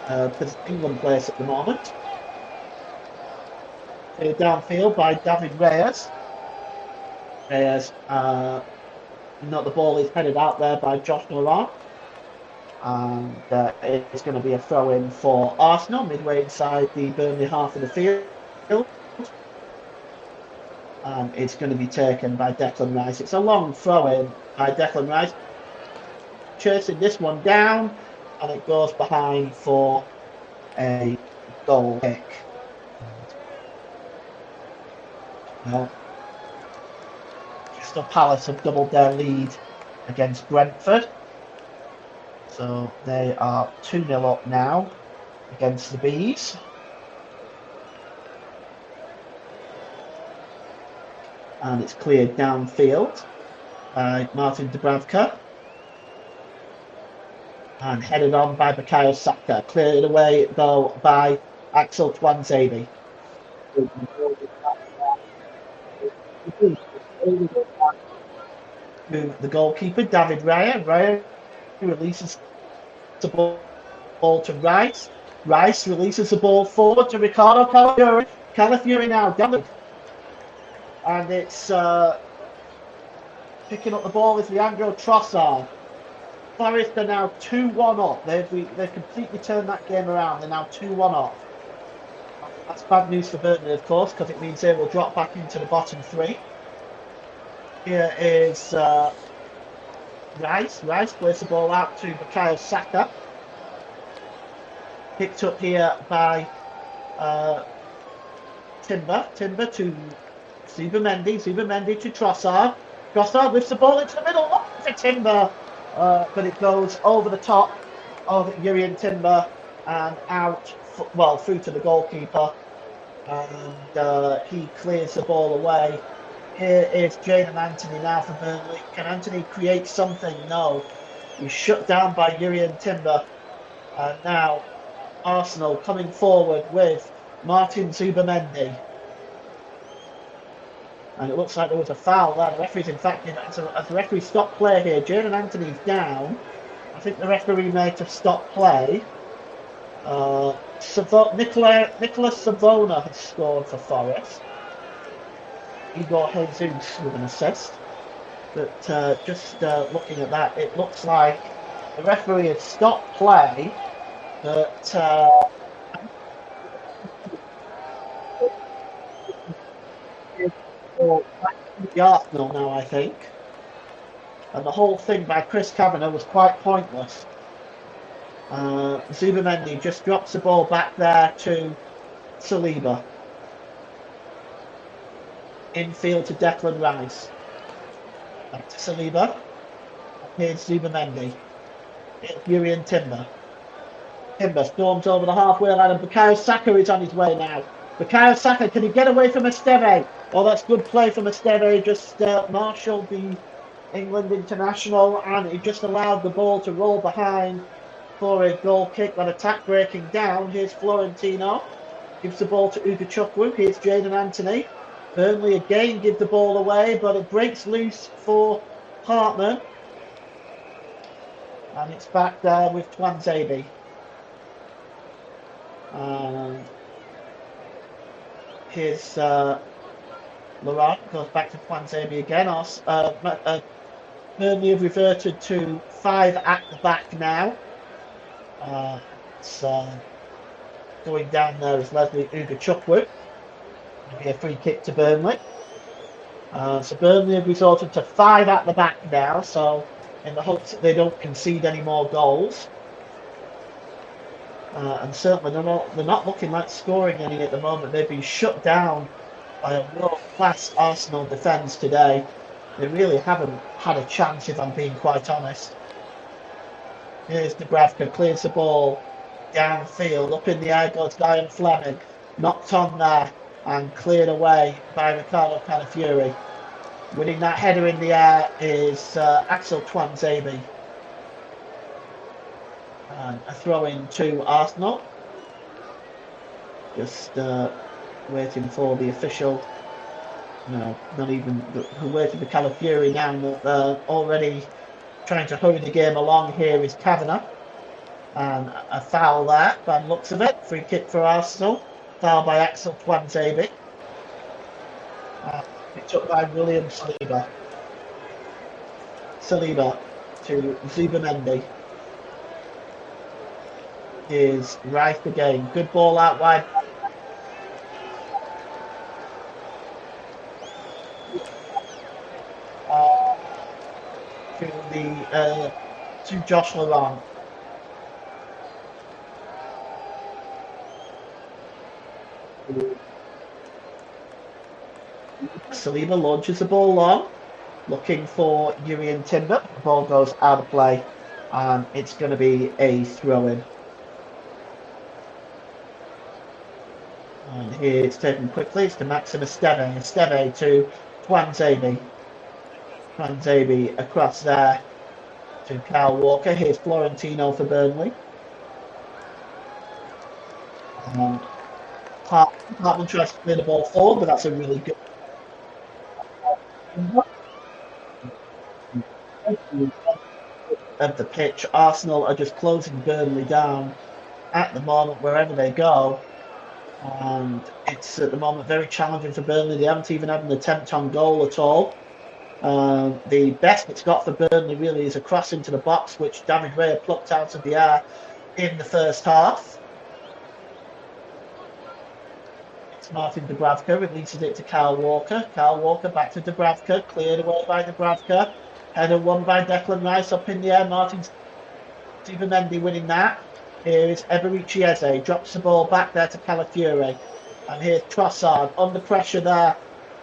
place at the moment. Downfield by David Reyes. The ball is headed out there by Josh Nolan. And it's going to be a throw-in for Arsenal, midway inside the Burnley half of the field. And it's going to be taken by Declan Rice. It's a long throw-in by Declan Rice. Chasing this one down, and it goes behind for a goal kick. Well, Crystal Palace have doubled their lead against Brentford. So they are 2-0 up now against the Bees. And it's cleared downfield by Martin Dubravka. And headed on by Bukayo Saka. Cleared away, though, by Axel Tuanzebe. to the goalkeeper, David Raya. Raya releases the ball to Rice. Rice releases the ball forward to Ricardo Calafiori. Calafiori now down the, and it's picking up the ball is Leandro Trossard. Forest are now 2-1 up. They've completely turned that game around. They're now 2-1 up. That's bad news for Burnley, of course, because it means they will drop back into the bottom three. Here is Rice. Rice plays the ball out to Bukayo Saka. Picked up here by Timber. Timber to Zubimendi. Zubimendi to Trossard. Trossard lifts the ball into the middle. Up for Timber. But it goes over the top of Jurrien Timber and out, well, through to the goalkeeper. And he clears the ball away. Here is Jadon Anthony now for Burnley. Can Anthony create something? No. He's shut down by Jurrien Timber. And now Arsenal coming forward with Martin Zubimendi. And it looks like there was a foul there. The referee's, in fact, as the referee stopped play here, Jadon Anthony's down. I think the referee made to stop play. Nicolas Savona has scored for Forest. Igor Jesus with an assist. But just looking at that, it looks like the referee had stopped play. But the Arsenal now, I think. And the whole thing by Chris Kavanagh was quite pointless. Zubimendi just drops the ball back there to Saliba. Infield to Declan Rice. Back to Saliba. Here's Zubimendi. It's Jurrien Timber. Timber storms over the halfway line and Bukayo Saka is on his way now. Bukayo Saka, can he get away from Esteve? Oh, that's good play from Esteve. Just marshalled the England international and he just allowed the ball to roll behind for a goal kick on attack breaking down. Here's Florentino. Gives the ball to Ugochukwu. Here's Jadon Anthony. Burnley again give the ball away, but it breaks loose for Hartman. And it's back there with Twanzebe. Here's Laurent, goes back to Twanzebe again. Burnley have reverted to 5 at the back now. It's going down there is Leslie Ugochukwu. It'll be a free kick to Burnley. So Burnley have resorted to 5 at the back now, so in the hopes that they don't concede any more goals. And certainly they're not looking like scoring any at the moment. They've been shut down by a world-class Arsenal defence today. They really haven't had a chance, if I'm being quite honest. Here's Dubravka, clears the ball downfield. Up in the air goes Ryan Fleming. Knocked on there and cleared away by Ricardo Calafiori. Winning that header in the air is Axel Twanzebe. And a throw in to Arsenal. Just waiting for the official. No, not even waiting for Calafiori now. Already trying to hurry the game along. Here is Kavanagh. And a foul there by the looks of it. Free kick for Arsenal. Foul by Axel Twanzebe. Picked up by William Saliba. Saliba to Zubimendi. Is Rice again. Good ball out wide. To Josh Laurent. Saliba launches the ball long, looking for Jurrien Timber. The ball goes out of play, and it's going to be a throw-in. And here it's taken quickly. It's to Maxim Esteve. Esteve to Twanzebe. Twanzebe across there to Kyle Walker. Here's Florentino for Burnley. Hartman tries to clear the ball forward, but that's a really good. of the pitch. Arsenal are just closing Burnley down at the moment wherever they go, and it's at the moment very challenging for Burnley. They haven't even had an attempt on goal at all. The best it's got for Burnley really is a cross into the box, which David Raya plucked out of the air in the first half. It's Martin Dubravka, releases it to Kyle Walker. Kyle Walker back to Dubravka, cleared away by Dubravka. Header won by Declan Rice up in the air. Martin Stevenmendy winning that. Here is Eberici Eze, drops the ball back there to Calafiore. And here's Trossard under pressure there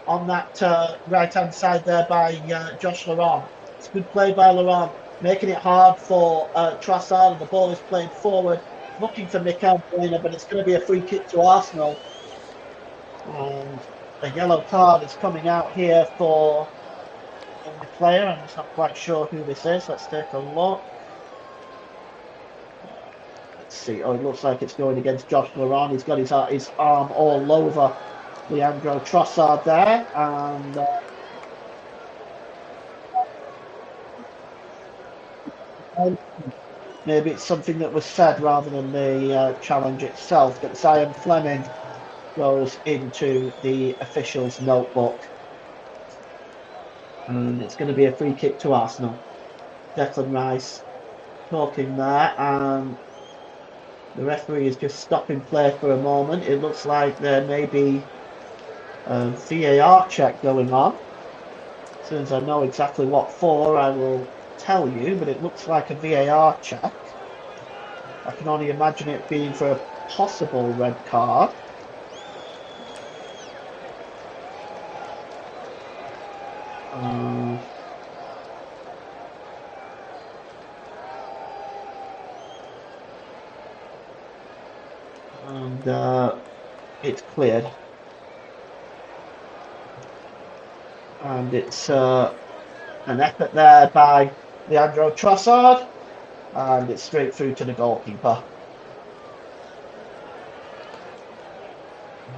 on that right-hand side there by Josh Laurent. It's good play by Laurent, making it hard for Trossard, and the ball is played forward, looking for Mikel Merino, but it's going to be a free kick to Arsenal. And a yellow card is coming out here for the player. I'm just not quite sure who this is. Let's take a look. Let's see. Oh, it looks like it's going against Josh Laurent. He's got his arm all over Leandro Trossard there, and maybe it's something that was said rather than the challenge itself. But Zion Fleming goes into the official's notebook, and it's going to be a free kick to Arsenal. Declan Rice talking there, and the referee is just stopping play for a moment. It looks like there may be a VAR check going on. As soon as I know exactly what for, I will tell you, but it looks like a VAR check. I can only imagine it being for a possible red card. And it's cleared. And it's an effort there by Leandro Trossard, and it's straight through to the goalkeeper.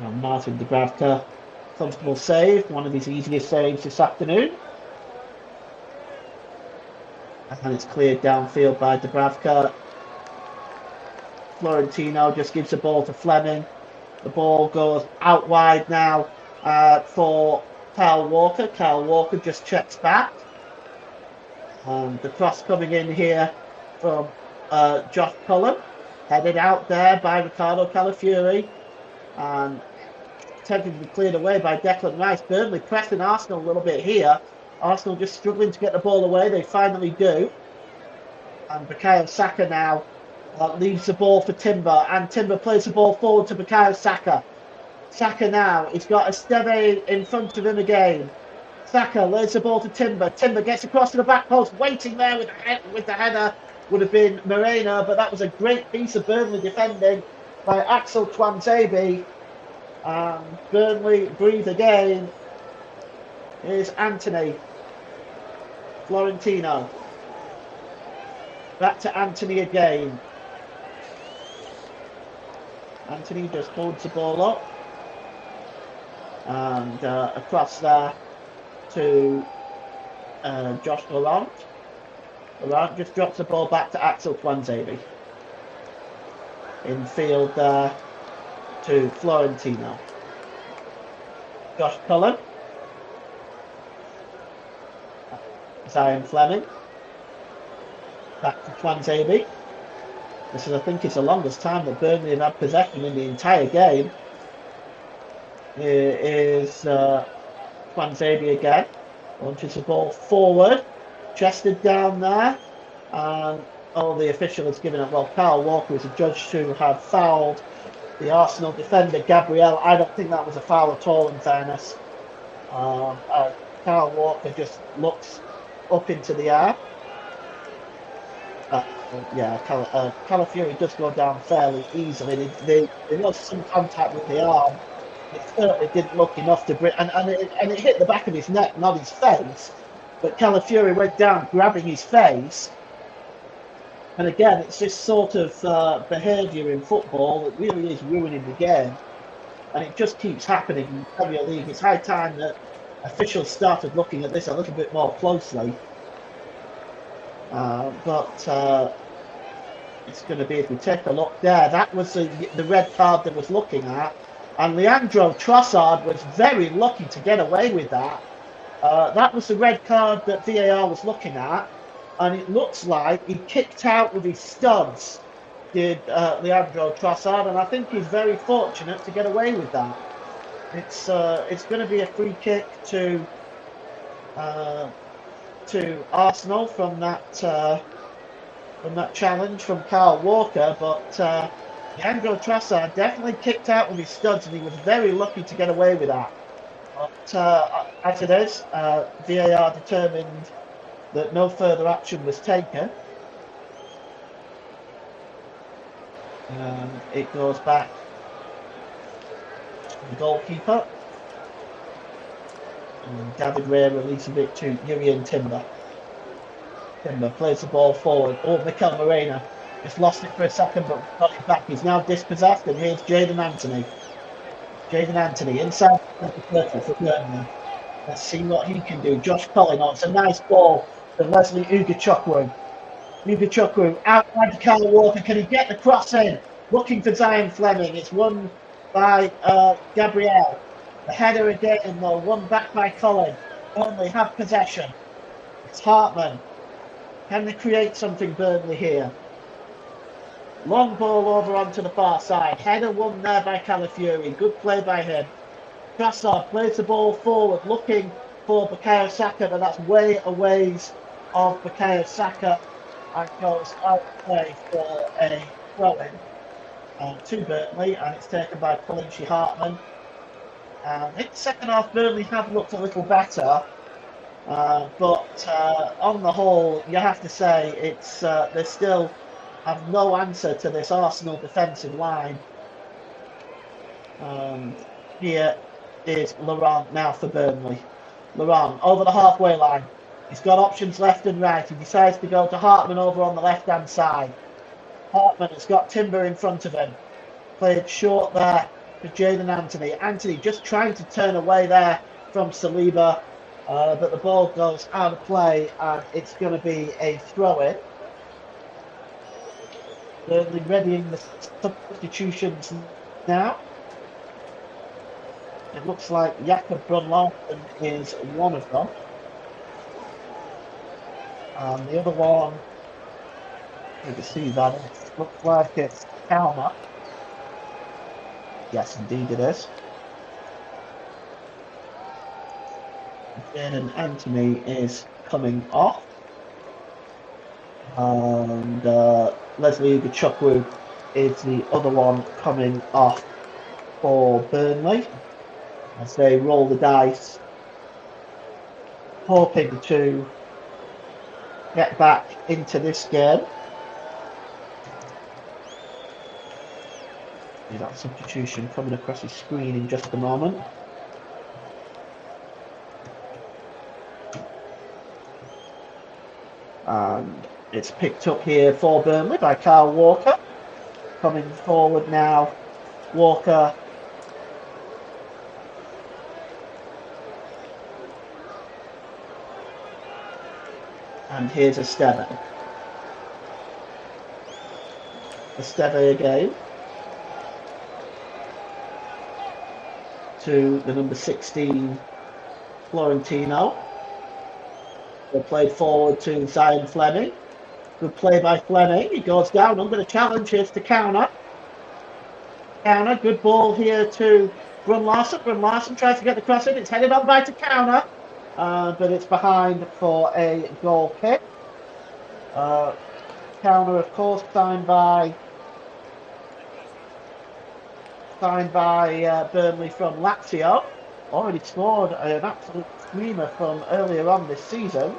And Martin Dubravka, comfortable save, one of his easiest saves this afternoon. And it's cleared downfield by Dubravka. Florentino just gives the ball to Fleming. The ball goes out wide now for Kyle Walker. Kyle Walker just checks back. And the cross coming in here from Josh Cullen. Headed out there by Ricardo Calafiore. And attempting to be cleared away by Declan Rice. Burnley pressing Arsenal a little bit here. Arsenal just struggling to get the ball away. They finally do. And Bukayo Saka now leaves the ball for Timber. And Timber plays the ball forward to Bukayo Saka. Saka now, he's got Esteve in front of him again. Saka lays the ball to Timber. Timber gets across to the back post, waiting there with the header. Would have been Moreno, but that was a great piece of Burnley defending by Axel Tuanzebe. Burnley breathe again. Here's Anthony. Florentino. Back to Anthony again. Anthony just holds the ball up. And across there to Josh Laurent. Laurent just drops the ball back to Axel Tuanzebe. In field there to Florentino. Josh Cullen. Zion Fleming. Back to Tuanzebe. This is, I think, it's the longest time that Burnley have had possession in the entire game. Here is Tuanzebe again. Launches the ball forward. Chested down there. And the official has given it. Well, Kyle Walker is adjudged to have fouled the Arsenal defender, Gabriel. I don't think that was a foul at all, in fairness. Kyle Walker just looks up into the air. Calafiore does go down fairly easily. There was some contact with the arm. It certainly didn't look enough to bring, and it hit the back of his neck, not his face. But Calafiore went down, grabbing his face. And again, it's this sort of behaviour in football that really is ruining the game. And it just keeps happening in the Premier League. It's high time that officials started looking at this a little bit more closely. But it's going to be, if we take a look there, that was the red card that was looking at. And Leandro Trossard was very lucky to get away with that. That was the red card that VAR was looking at. And it looks like he kicked out with his studs, did Leandro Trossard. And I think he's very fortunate to get away with that. It's going to be a free kick to Arsenal from that challenge from Kyle Walker, but Leandro Trossard definitely kicked out with his studs, and he was very lucky to get away with that. But as it is, VAR determined that no further action was taken. It goes back to the goalkeeper. And David Ray releases it to Urian Timber. Timber plays the ball forward. Oh, Mikel Moreno just lost it for a second, but got it back. He's now dispossessed, and here's Jadon Anthony. Jadon Anthony inside the 30 for Burnley. Let's see what he can do. Josh Collin, it's a nice ball to Leslie Ugachukwu. Ugachukwu outside to Kyle Walker. Can he get the cross in? Looking for Zion Fleming. It's won by Gabriel. The header again, though, won back by Collin. Burnley have possession. It's Hartman. Can they create something, Burnley, here? Long ball over onto the far side. Header won there by Calafiori. Good play by him. Trossard plays the ball forward, looking for Bukayo Saka, but that's way a ways of Bukayo Saka. And goes out play for a throw-in to Burnley, and it's taken by Kalichi Hartman. I think the second half, Burnley have looked a little better, but on the whole, you have to say it's they still have no answer to this Arsenal defensive line. Here is Laurent now for Burnley. Laurent over the halfway line. He's got options left and right. He decides to go to Hartman over on the left-hand side. Hartman has got Timber in front of him. Played short there for Jadon Anthony. Anthony just trying to turn away there from Saliba, but the ball goes out of play, and it's going to be a throw-in. Burnley readying the substitutions now. It looks like Jakob Brun-Larsen is one of them. And the other one, you can see that it looks like it's Kalma. Yes, indeed it is. Jadon Anthony is coming off. And Leslie Ugachukwu is the other one coming off for Burnley as they roll the dice, hoping to get back into this game. See that substitution coming across his screen in just a moment. And it's picked up here for Burnley by Kyle Walker. Coming forward now, Walker. And here's Esteve. Esteve again. To the number 16, Florentino. They played forward to Zion Fleming. Good play by Fleming. He goes down under the challenge. Here's to Counter. Counter. Good ball here to Brun-Larsen. Brun-Larsen tries to get the cross in. It's headed on by to Counter. But it's behind for a goal kick. Counter, of course, signed by Burnley from Lazio. Already scored an absolute screamer from earlier on this season.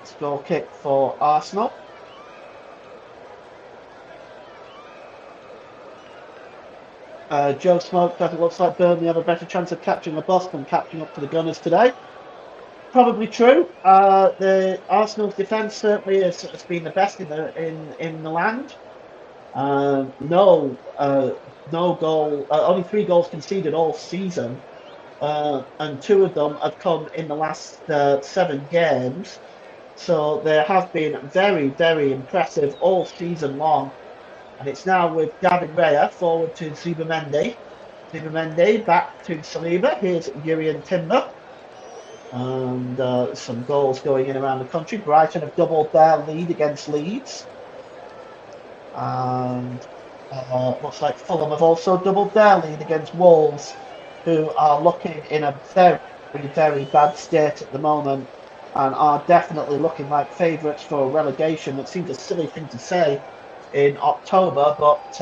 It's a goal kick for Arsenal. Joe Smoke says it looks like Burnley have a better chance of catching the bus than catching up to the Gunners today. Probably true. The Arsenal's defence certainly has been the best in the land. No goal, only 3 goals conceded all season, and 2 of them have come in the last 7 games. So they have been very, very impressive all season long. And it's now with David Raya forward to Zubimendi. Zubimendi back to Saliba. Here's Urian Timber. And some goals going in around the country. Brighton have doubled their lead against Leeds. And looks like Fulham have also doubled their lead against Wolves, who are looking in a very, very bad state at the moment and are definitely looking like favourites for relegation. It seems a silly thing to say in October, but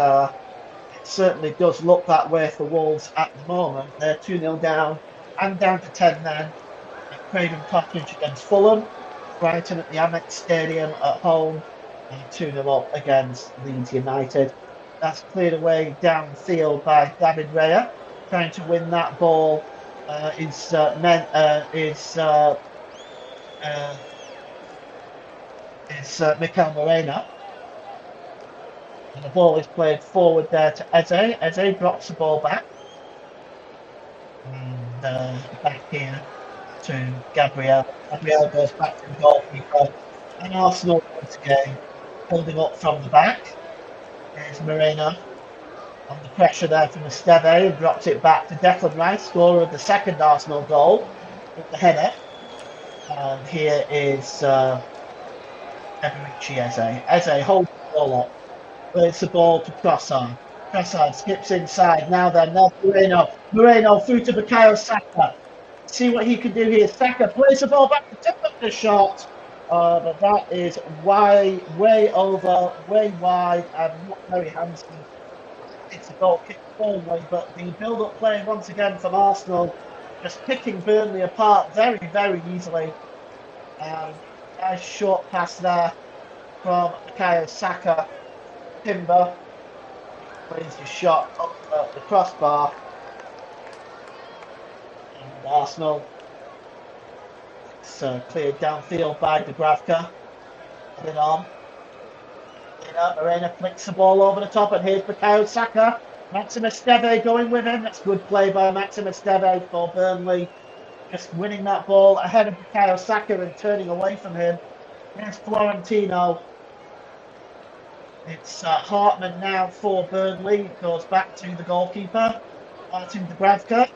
it certainly does look that way for Wolves at the moment. They're 2-0 down and down to 10 men at Craven Cottage against Fulham. Brighton at the Amex Stadium at home, 2-0 up against Leeds United. That's cleared away downfield by David Raya, trying to win that ball. Is Mikel Moreno. And the ball is played forward there to Eze. Eze drops the ball back. And back here to Gabriel. Gabriel goes back to the goalkeeper. And Arsenal once again holding up from the back. There's Moreno under pressure there from Esteve and drops it back to Declan Rice, scorer of the second Arsenal goal with the header. And here is Eberici Eze. Eze holds the ball up. Plays the ball to Trossard. Trossard skips inside. Now then, Moreno. Moreno through to Bukayo Saka. See what he can do here. Saka plays the ball back to Timber for the shot. But that is way over, way wide, and not very handsome. It's a goal kick forward, but the build-up play once again from Arsenal, just picking Burnley apart very, very easily. Nice short pass there from Bukayo Saka. Timber plays the shot up the crossbar, and Arsenal cleared downfield by Dubravka. Heading on. Moreno flicks the ball over the top, and here's Bukayo Saka. Maxim Esteve going with him. That's good play by Maxim Esteve for Burnley. Just winning that ball ahead of Bukayo Saka and turning away from him. Here's Florentino. It's Hartman now for Burnley. It goes back to the goalkeeper, Martin Dubravka,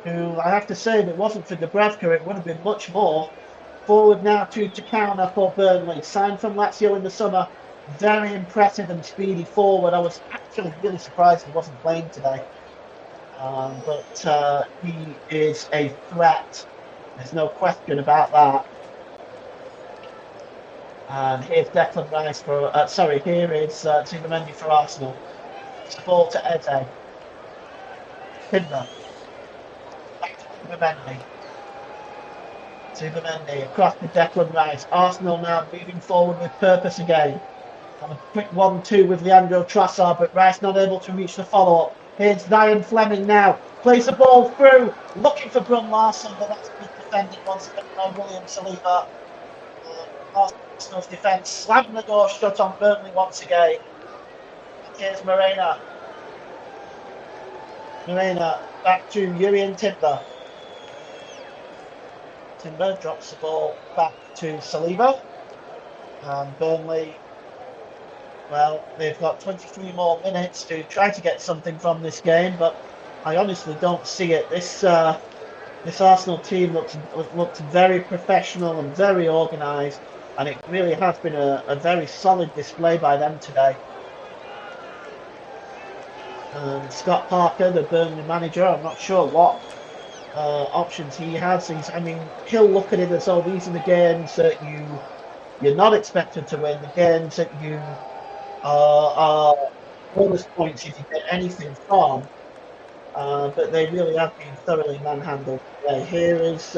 who I have to say, if it wasn't for Dubravka, it would have been much more. Forward now to Takana for Burnley. Signed from Lazio in the summer. Very impressive and speedy forward. I was actually really surprised he wasn't playing today. But he is a threat. There's no question about that. And here's Declan Rice for, here is Zubimendi for Arsenal. It's the ball to Eze. Timber. Back to Zubimendi. Zubimendi across to Declan Rice. Arsenal now moving forward with purpose again. And a quick 1-2 with Leandro Trossard, but Rice not able to reach the follow-up. Here's Ryan Fleming now. Plays the ball through. Looking for Brun Larson, but that's good defending once again by William Saliba. Arsenal's defence slamming the door shut on Burnley once again. And here's Moreno. Moreno back to Urian Timber. Timber drops the ball back to Saliba. And Burnley, well, they've got 23 more minutes to try to get something from this game, but I honestly don't see it. This Arsenal team looks very professional and very organised. And it really has been a very solid display by them today. Scott Parker, the Burnley manager, I'm not sure what options he has. He'll look at it as though these are the games that you're not expected to win, the games that you are bonus points if you get anything from. But they really have been thoroughly manhandled today. Here is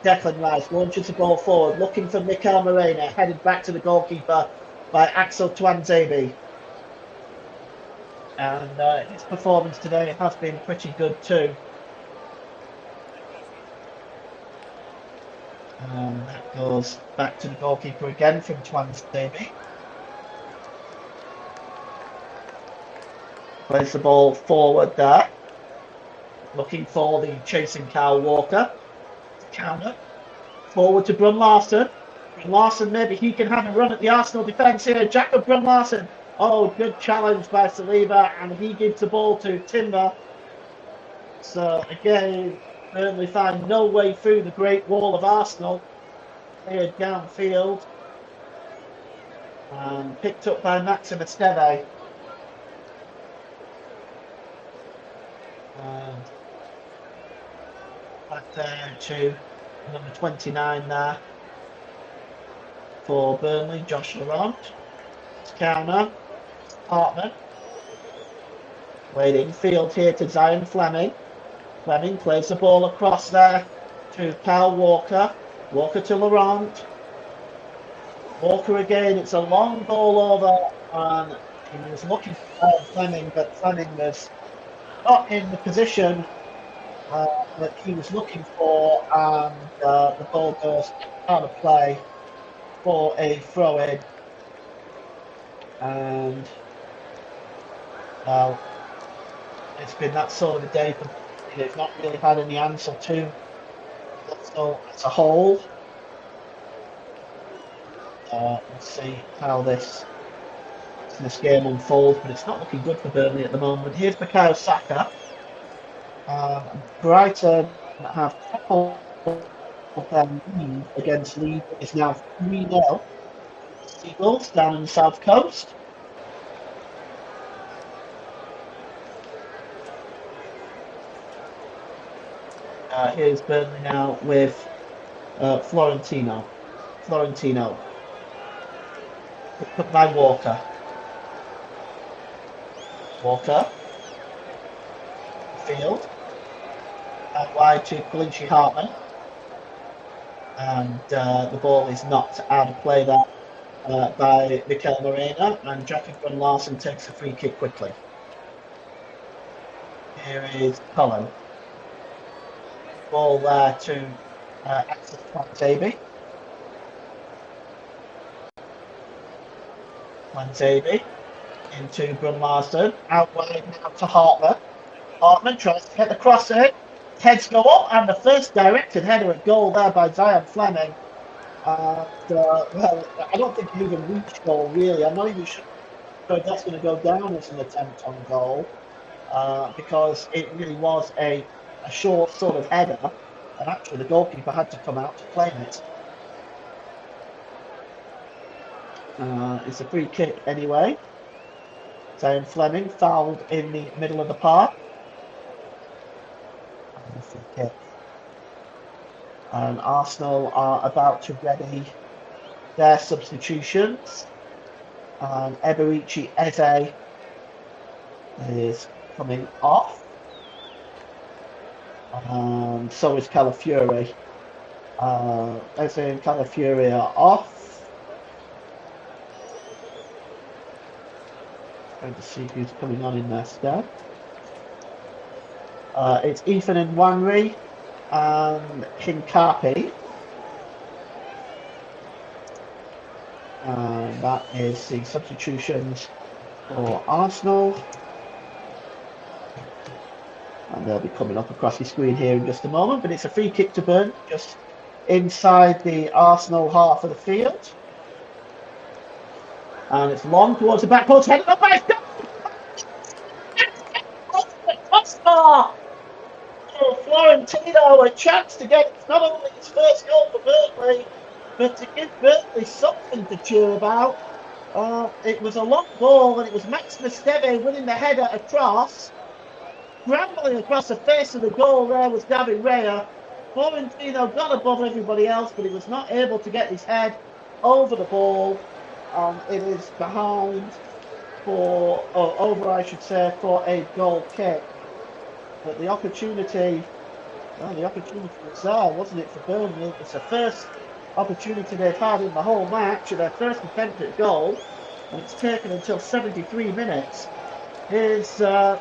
Declan Rice launches the ball forward, looking for Mikel Moreno, headed back to the goalkeeper by Axel Tuanzebe. And his performance today has been pretty good too. That goes back to the goalkeeper again from Tuanzebe. Plays the ball forward there. Looking for the chasing Kyle Walker. Counter. Forward to Brun Larson. Brun Larson, maybe he can have a run at the Arsenal defence here. Jacob Brun Larson. Oh, good challenge by Saliba, and he gives the ball to Timber. So again, Burnley find no way through the great wall of Arsenal. Cleared downfield. And picked up by Maxim Esteve. And back there to number 29 there for Burnley, Josh Laurent. Counter, Hartman. Waiting field here to Zion Fleming. Fleming plays the ball across there to Kyle Walker. Walker to Laurent. Walker again, it's a long ball over, and he was looking for Fleming, but Fleming was not in the position that he was looking for, and the ball goes out of play for a throw-in. And well, it's been that sort of a day for they've not really had any answer to. So as a whole, let's see how this game unfolds, but it's not looking good for Burnley at the moment. Here's Bukayo Saka. Brighton have coupled their lead against Leeds. It's now 3-0. Seagulls down in the south coast. Here's Burnley now with Florentino. Picked up by Walker. Field. Out wide to Kalichi Hartman. And the ball is knocked out of play there by Mikel Moreno. And Jacob Brun Larson takes a free kick quickly. Here is Cullen. Ball there to Axel Plantaby into Brun Larson. Out wide now to Hartman. Hartman tries to get the cross in. Heads go up, and the first directed header at goal there by Zion Fleming. Well, I don't think he even reached goal, really. I'm not even sure if that's going to go down as an attempt on goal, because it really was a short sort of header, and actually the goalkeeper had to come out to claim it. It's a free kick anyway. Zion Fleming fouled in the middle of the park. And Arsenal are about to ready their substitutions. And Eberici Eze is coming off. And so is Calafiori. Eze and Calafiori are off. Going to see who's coming on in their stead. It's Ethan and Wanry and Hincapi. And that is the substitutions for Arsenal. And they'll be coming up across your screen here in just a moment. But it's a free kick to Burnley, just inside the Arsenal half of the field. And it's long towards the back post, headed up by Florentino, a chance to get not only his first goal for Burnley, but to give Burnley something to cheer about. It was a long ball, and it was Max Esteve winning the header across. Scrambling across the face of the goal there was David Raya. Florentino got above everybody else, but he was not able to get his head over the ball. It is behind over I should say, for a goal kick. But the opportunity was there, wasn't it, for Burnley? It's the first opportunity they've had in the whole match, and their first attempt at goal, and it's taken until 73 minutes. Here's the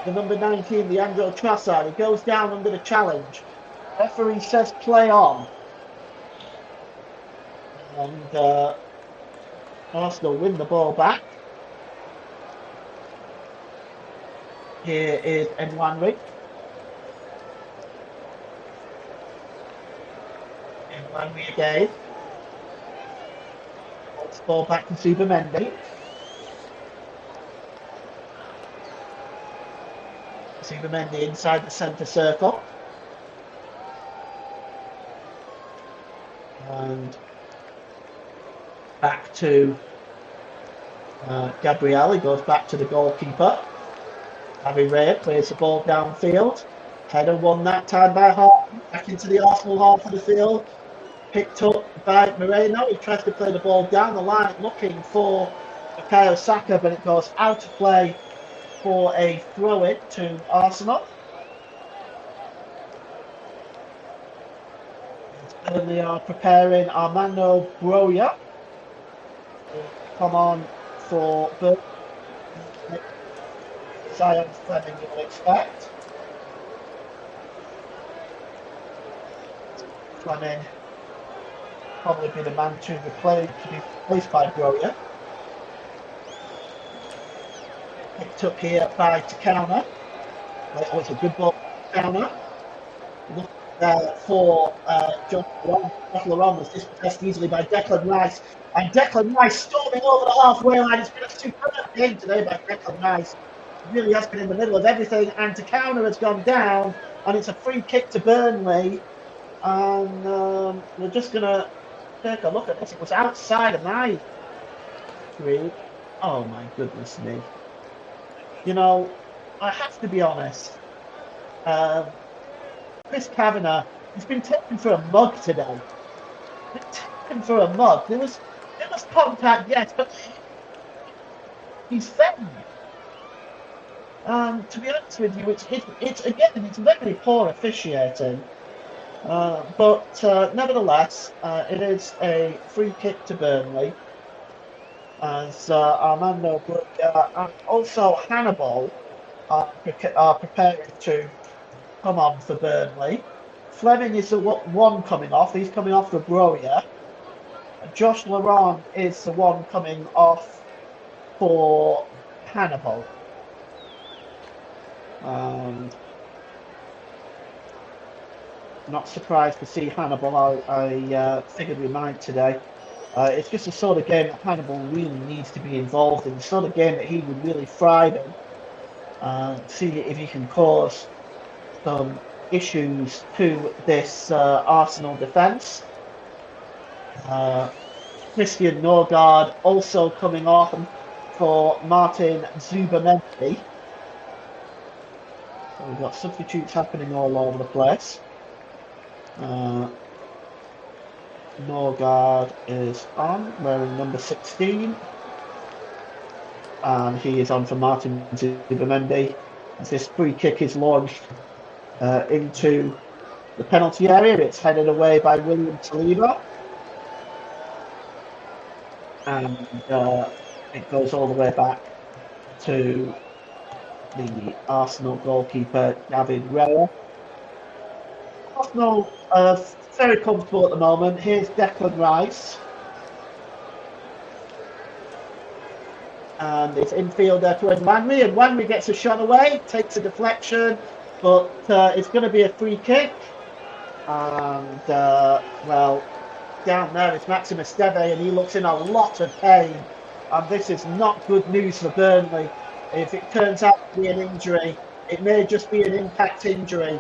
number 19, Leandro Trossard. He goes down under the challenge. Referee says play on. And Arsenal win the ball back. Here is Nwanwi. Nwanwi again. Let's ball back to Zubimendi. Zubimendi inside the centre circle. And back to Gabriel. He goes back to the goalkeeper. Harry Ray plays the ball downfield. Header won that time by Hart. Back into the Arsenal half of the field. Picked up by Moreno. He tries to play the ball down the line, looking for Saka, but it goes out of play for a throw-in to Arsenal. And they are preparing Armando Broja to come on for Burnley. Zion Fleming, you would expect. Fleming probably be the man to be replaced by Broja. Picked up here by Takana. Oh, it's a good ball, Takana. Look there for Josh Laurent was dispossessed easily by Declan Rice. And Declan Rice storming over the halfway line. It's been a superb game today by Declan Rice. He really has been in the middle of everything. And Takana has gone down. And it's a free kick to Burnley. And we're just going to take a look at this. It was outside of my screen. Oh my goodness me. You know, I have to be honest. Chris Kavanagh, he's been taken for a mug today. Taken for a mug. There was contact, yes, but he's fed. To be honest with you, it's very poor officiating. But nevertheless, it is a free kick to Burnley. As Armando Broja and also Hannibal are preparing to come on for Burnley. Fleming is the one coming off. He's coming off for Broja. Josh Laurent is the one coming off for Hannibal. Not surprised to see Hannibal. I figured we might today. It's just the sort of game that Hannibal really needs to be involved in. The sort of game that he would really thrive in. See if he can cause some issues to this Arsenal defence. Christian Norgard also coming off for Martin Zubimendi. So we've got substitutes happening all over the place. Norgard is on, wearing number 16. And he is on for Martin Zubimendi. As this free kick is launched into the penalty area, it's headed away by William Saliba. And it goes all the way back to the Arsenal goalkeeper, David Raya. Arsenal very comfortable at the moment. Here's Declan Rice. And it's infield there towards Nwanwi, and Nwanwi gets a shot away, takes a deflection, but it's going to be a free kick. And, well, down there is Maximus Steve, and he looks in a lot of pain. And this is not good news for Burnley. If it turns out to be an injury, it may just be an impact injury.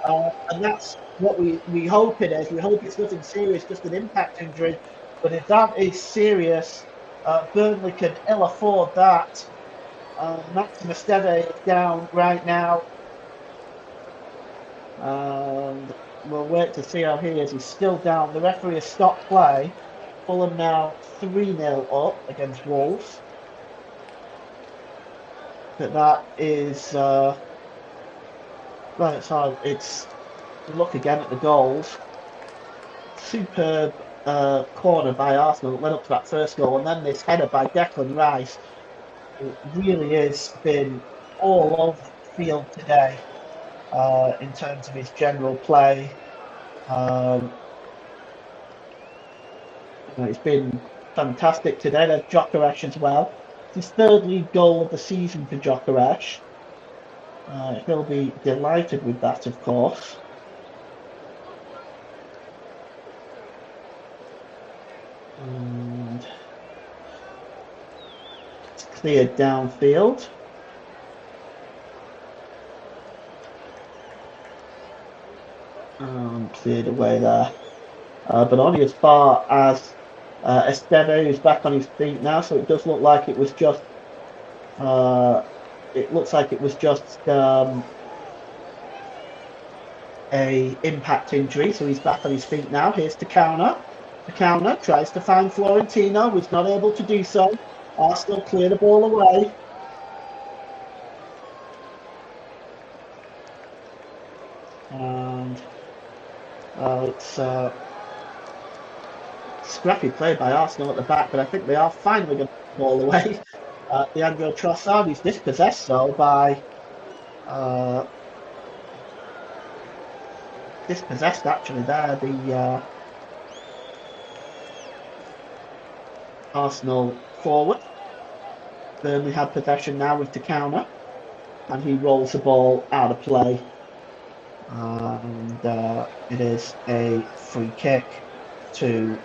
And that's what we hope it is. We hope it's nothing serious, just an impact injury. But if that is serious, Burnley can ill afford that. Maximus Steve is down right now. And we'll wait to see how he is. He's still down. The referee has stopped play. Fulham now 3-0 up against Wolves. But that is... right, so it's... Look again at the goals. Superb corner by Arsenal that led up to that first goal, and then this header by Declan Rice. It really has been all over the field today in terms of his general play. It's been fantastic today. There's Gyökeres as well. It's his third league goal of the season for Gyökeres. He'll be delighted with that, of course. And it's cleared downfield. Cleared away there. But only as far as Esteve, who's back on his feet now, so it does look like it was just a impact injury, so he's back on his feet now. Here's to counter. The counter tries to find Florentino, was not able to do so. Arsenal clear the ball away. And it's scrappy play by Arsenal at the back, but I think they are finally going to put the ball away. Leandro Trossard is dispossessed though by dispossessed actually there, the Arsenal forward. Burnley had possession now with the counter, and he rolls the ball out of play, and it is a free kick to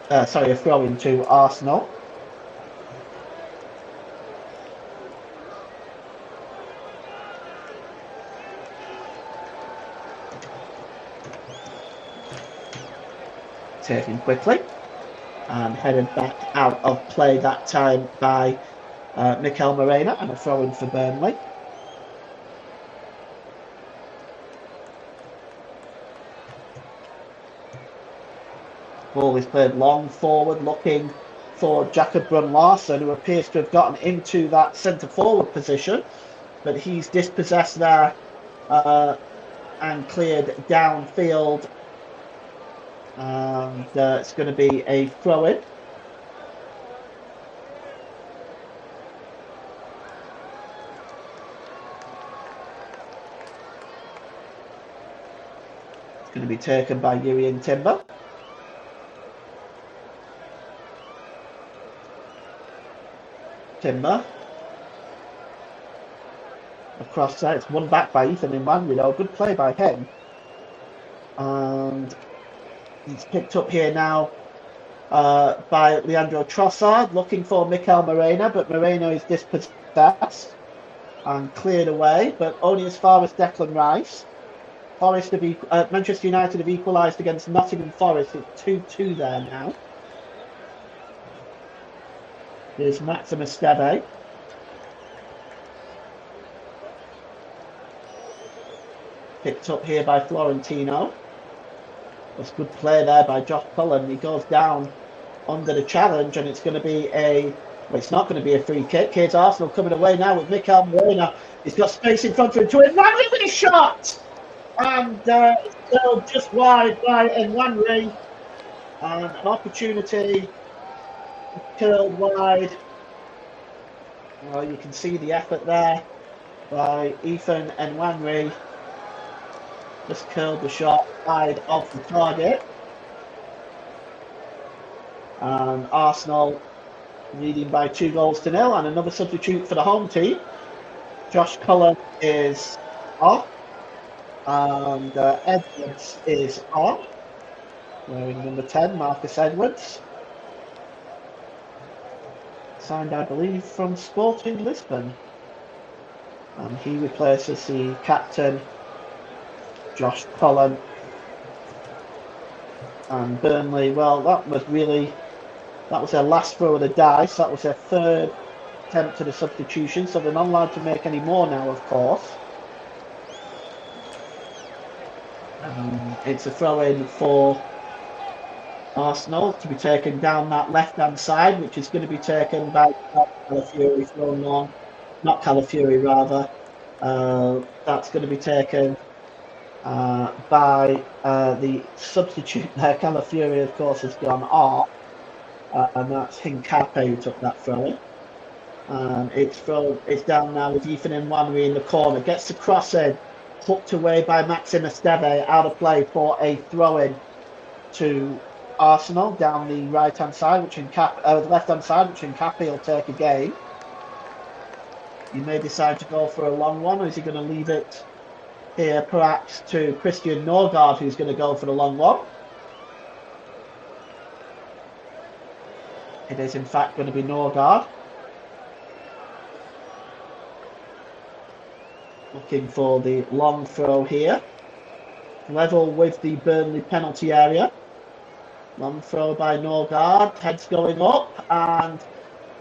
a throw in to Arsenal. Taken quickly and headed back out of play that time by Mikel Merino, and a throw in for Burnley. Ball is played long forward, looking for Jakob Brun-Larsen, who appears to have gotten into that centre forward position, but he's dispossessed there and cleared downfield. And it's going to be a throw-in. It's going to be taken by Jurrien Timber. Timber. Across there, it's won back by Ethan Nwaneri. Good play by him. And he's picked up here now by Leandro Trossard, looking for Mikel Merino, but Merino is dispossessed and cleared away, but only as far as Declan Rice. Manchester United have equalised against Nottingham Forest. It's 2-2 there now. Here's Maxim Esteve. Picked up here by Florentino. That's good play there by Josh Cullen. He goes down under the challenge, and it's going to be it's not going to be a free kick. Here's Arsenal coming away now with Mikel Merino. He's got space in front of him to Nwaneri with a shot! And it's still just wide by Nwaneri. And an opportunity curled wide. Well, you can see the effort there by Ethan Nwaneri. Just curled the shot wide of the target. And Arsenal leading by 2-0, and another substitute for the home team. Josh Cullen is off, and Edwards is on, wearing number 10, Marcus Edwards. Signed, I believe, from Sporting Lisbon. And he replaces the captain, Josh Cullen. And Burnley, well, that was their last throw of the dice. That was their third attempt at a substitution, so they're not allowed to make any more now, of course. It's a throw-in for Arsenal to be taken down that left-hand side, which is going to be taken by Calafiori, thrown on. Not Calafiori, rather. That's going to be taken by the substitute there. Calafiori, of course, has gone off, and that's Hincape who took that throw-in. It's down now with Ethan Nwaneri in the corner. Gets the cross in, hooked away by Maxim Esteve, out of play for a throw-in to Arsenal down the right-hand side, the left-hand side, which Hincape will take again. He may decide to go for a long one, or is he going to leave it here perhaps to Christian Norgard, who's going to go for the long one? It is in fact going to be Norgard. Looking for the long throw here. Level with the Burnley penalty area. Long throw by Norgard. Head's going up, and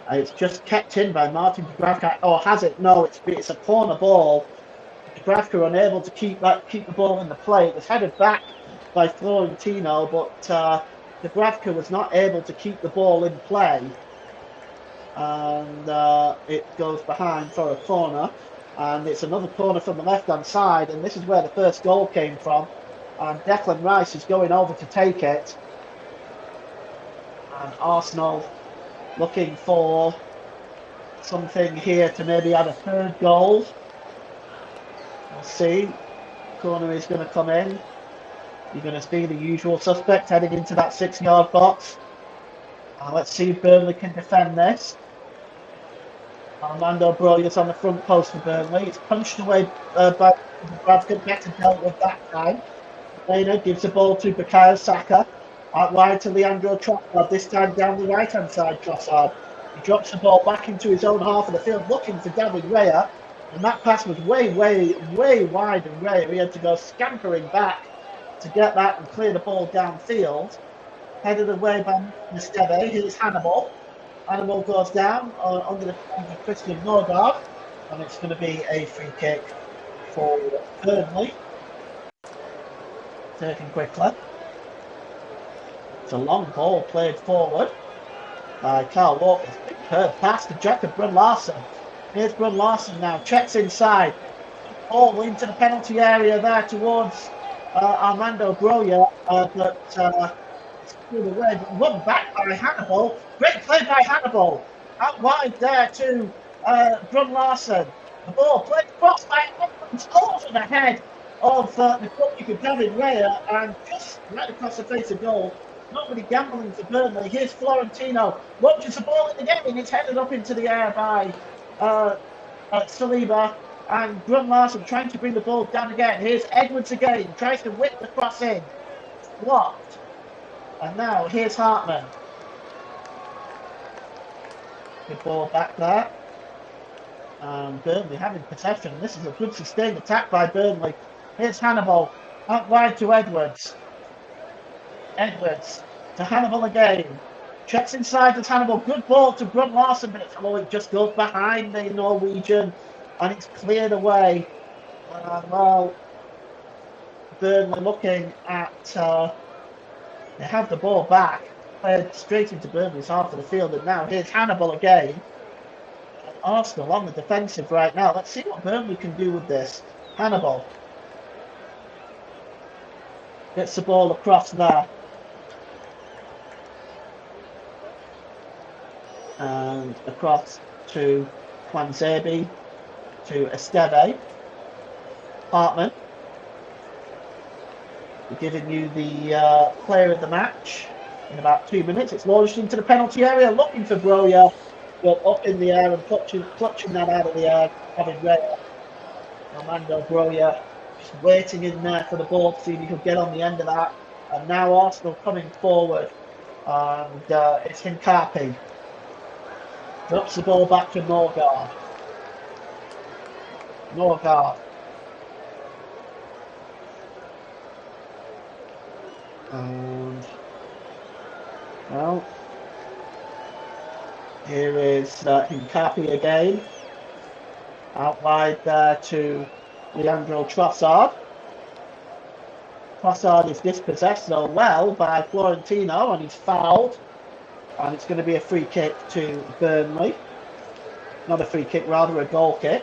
it's just kept in by Martin Dubravka. Oh, has it? No, it's a corner ball. Dubravka unable to keep the ball in the play. It was headed back by Florentino, but Dubravka was not able to keep the ball in play. And it goes behind for a corner. And it's another corner from the left-hand side, and this is where the first goal came from. And Declan Rice is going over to take it. And Arsenal looking for something here to maybe add a third goal. We'll see. Corner is going to come in. You're going to see the usual suspect heading into that 6-yard box. Let's see if Burnley can defend this. Armando Broja's on the front post for Burnley. It's punched away by Bradford. Better dealt with that time. Reina gives the ball to Bukayo Saka. Out wide to Leandro Trossard. This time down the right-hand side, Trossard. He drops the ball back into his own half of the field, looking for David Raya. And that pass was way wide, and Raya, he had to go scampering back to get that and clear the ball downfield. Headed away by Matchday. Here's Hannibal. Hannibal goes down under the defense of Christian Norgard, and it's going to be a free kick for Burnley. Taken quickly. It's a long ball played forward by Carl Walker. Big curve pass to Jacob Brun-Larsen. Here's Brun-Larsen now, checks inside. Ball into the penalty area there towards Armando Broja, but it's through the way, but run back by Hannibal. Great play by Hannibal. Out wide there to Brun-Larsen. The ball played across by Edmonds over the head of the goalkeeper David Raya, and just right across the face of goal. Not really gambling for Burnley. Here's Florentino. Launches the ball in the game, and it's headed up into the air by Saliba. And Brun-Larsen trying to bring the ball down again. Here's Edwards again. Tries to whip the cross in. Blocked. And now here's Hartman. Good ball back there. And Burnley having possession. This is a good sustained attack by Burnley. Here's Hannibal. Out wide to Edwards. Edwards to Hannibal again. Checks inside to Hannibal. Good ball to Brun-Larsen, but it just goes behind the Norwegian and it's cleared away. Well, Burnley looking at they have the ball back, played straight into Burnley's half of the field, and now here's Hannibal again. Arsenal on the defensive right now. Let's see what Burnley can do with this. Hannibal gets the ball across there. And across to Kwanzebe, to Esteve. Hartman. We're giving you the player of the match in about 2 minutes. It's launched into the penalty area, looking for Broja, but up in the air and clutching that out of the air, having Raya. Armando Broja just waiting in there for the ball to see if he could get on the end of that. And now Arsenal coming forward, and it's Hincapi. Drops the ball back to Norgard. Norgard. And well, here is Hincapi again. Out wide there to Leandro Trossard. Trossard is dispossessed though well by Florentino, and he's fouled. And it's going to be a free kick to Burnley. Not a free kick, rather a goal kick.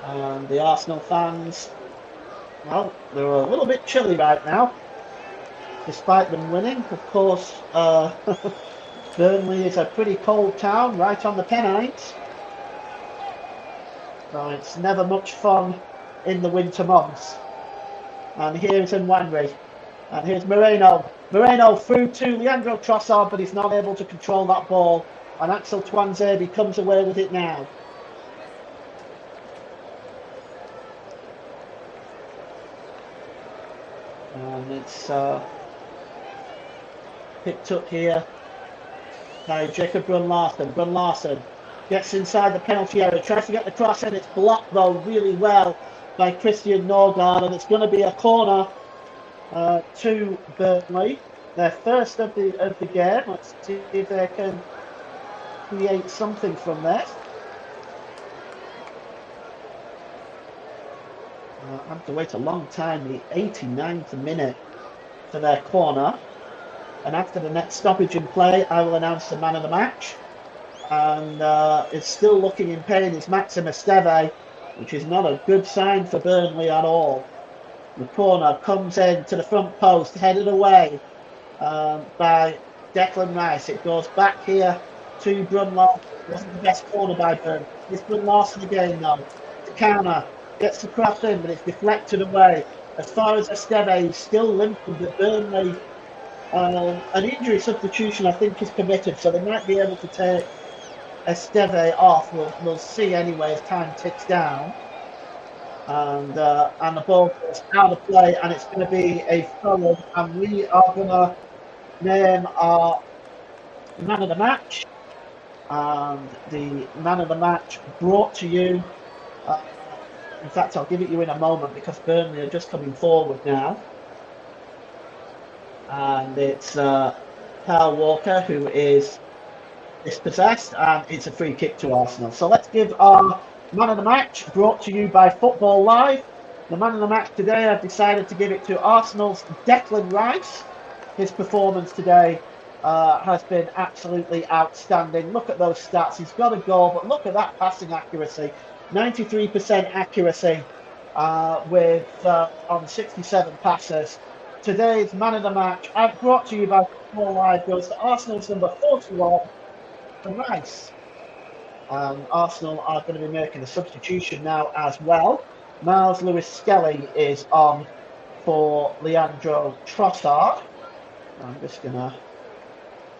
And the Arsenal fans, well, they're a little bit chilly right now, despite them winning. Of course, Burnley is a pretty cold town, right on the Pennines. So it's never much fun in the winter months. And here's Nwaneri. And here's Moreno. Moreno through to Leandro Trossard, but he's not able to control that ball. And Axel Tuanzebe comes away with it now. And it's picked up here by Jacob Brun-Larsen. Brun-Larsen gets inside the penalty area, tries to get the cross, and it's blocked though really well by Christian Norgard, and it's going to be a corner to Burnley. Their first of the game. Let's see if they can create something from this. I have to wait a long time, the 89th minute for their corner. And after the next stoppage in play, I will announce the man of the match. And it's still looking in pain is Maxim Esteve, which is not a good sign for Burnley at all. The corner comes in to the front post, headed away by Declan Rice. It goes back here to Brun-Larsen. Wasn't the best corner by Burnley. It's Brun-Larsen again though. The counter gets the cross in, but it's deflected away. As far as Esteve, he's still limping, but Burnley, an injury substitution I think is permitted, so they might be able to take Esteve off. We'll see anyway as time ticks down. And the ball goes out of play, and it's going to be a throw, and we are going to name our man of the match. And the man of the match brought to you. In fact, I'll give it you in a moment because Burnley are just coming forward now. And it's Kyle Walker who is dispossessed, and it's a free kick to Arsenal. So let's give our man of the match, brought to you by Football Live. The man of the match today, I've decided to give it to Arsenal's Declan Rice. His performance today has been absolutely outstanding. Look at those stats. He's got a goal, but look at that passing accuracy. 93% accuracy with on 67 passes. Today's man of the match, brought to you by Football Live, goes to Arsenal's number 41, Rice. Arsenal are going to be making a substitution now as well. Miles Lewis-Skelly is on for Leandro Trossard. I'm just going to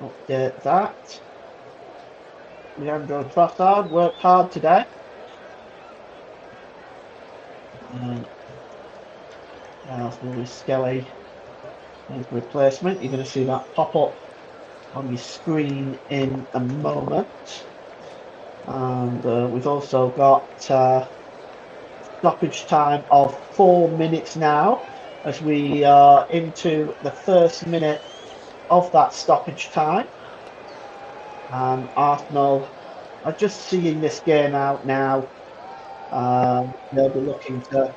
update that. Leandro Trossard worked hard today. Miles Lewis-Skelly is replacement. You're going to see that pop up on your screen in a moment. And we've also got stoppage time of 4 minutes now, as we are into the first minute of that stoppage time. And Arsenal are just seeing this game out now. They'll be looking to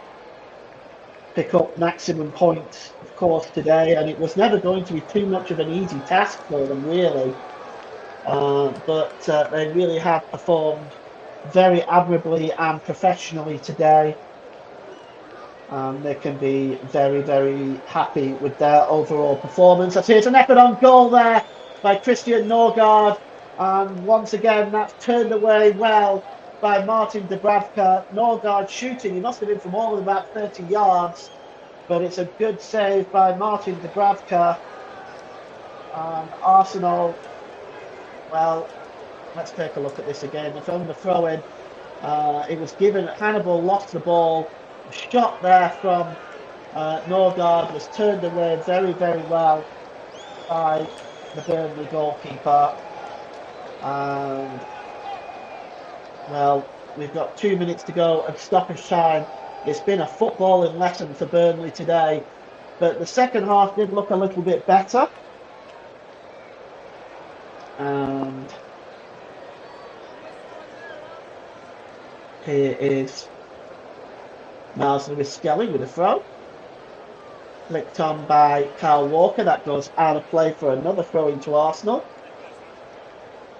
pick up maximum points, of course, today, and it was never going to be too much of an easy task for them, really. But they really have performed very admirably and professionally today. They can be very, very happy with their overall performance. As here's an effort on goal there by Christian Norgard. And once again, that's turned away well by Martin Dubravka. Norgard shooting, he must have been from all of about 30 yards. But it's a good save by Martin Dubravka. And Arsenal, well, let's take a look at this again. They found the throw in. It was given, Hannibal lost the ball. The shot there from Norgard was turned away very, very well by the Burnley goalkeeper. And, well, we've got 2 minutes to go of stoppage time. It's been a footballing lesson for Burnley today. But the second half did look a little bit better. And here is Miles Lewis-Skelly with a throw. Flicked on by Kyle Walker. That goes out of play for another throw into Arsenal.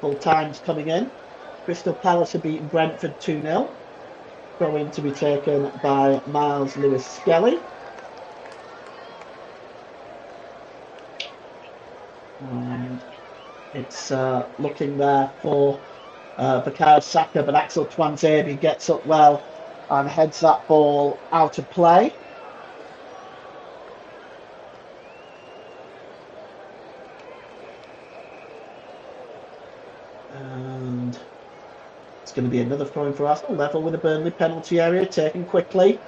Full time's coming in. Crystal Palace have beaten Brentford 2-0. Throw in to be taken by Miles Lewis-Skelly. And it's looking there for Bukayo Saka, but Axel Tuanzebe gets up well and heads that ball out of play. And it's going to be another throw-in for Arsenal, level with the Burnley penalty area, taken quickly.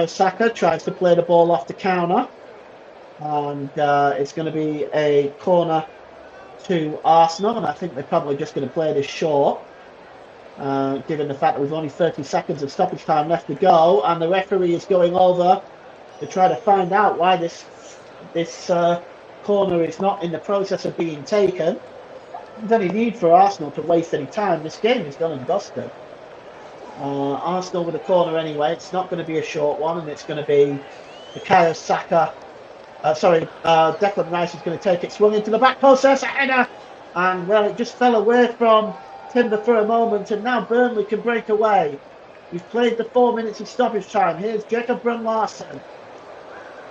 Saka tries to play the ball off the counter. And it's going to be a corner to Arsenal, and I think they're probably just going to play this short, given the fact that we've only 30 seconds of stoppage time left to go, and the referee is going over to try to find out why this corner is not in the process of being taken. There's any need for Arsenal to waste any time. This game is done and dusted. Arsenal with a corner anyway. It's not going to be a short one, and it's going to be Saka. Declan Rice is going to take it, swung into the back post, there's a header, and well, it just fell away from Timber for a moment, and now Burnley can break away. We've played the 4 minutes of stoppage time. Here's Jacob Brun-Larsen.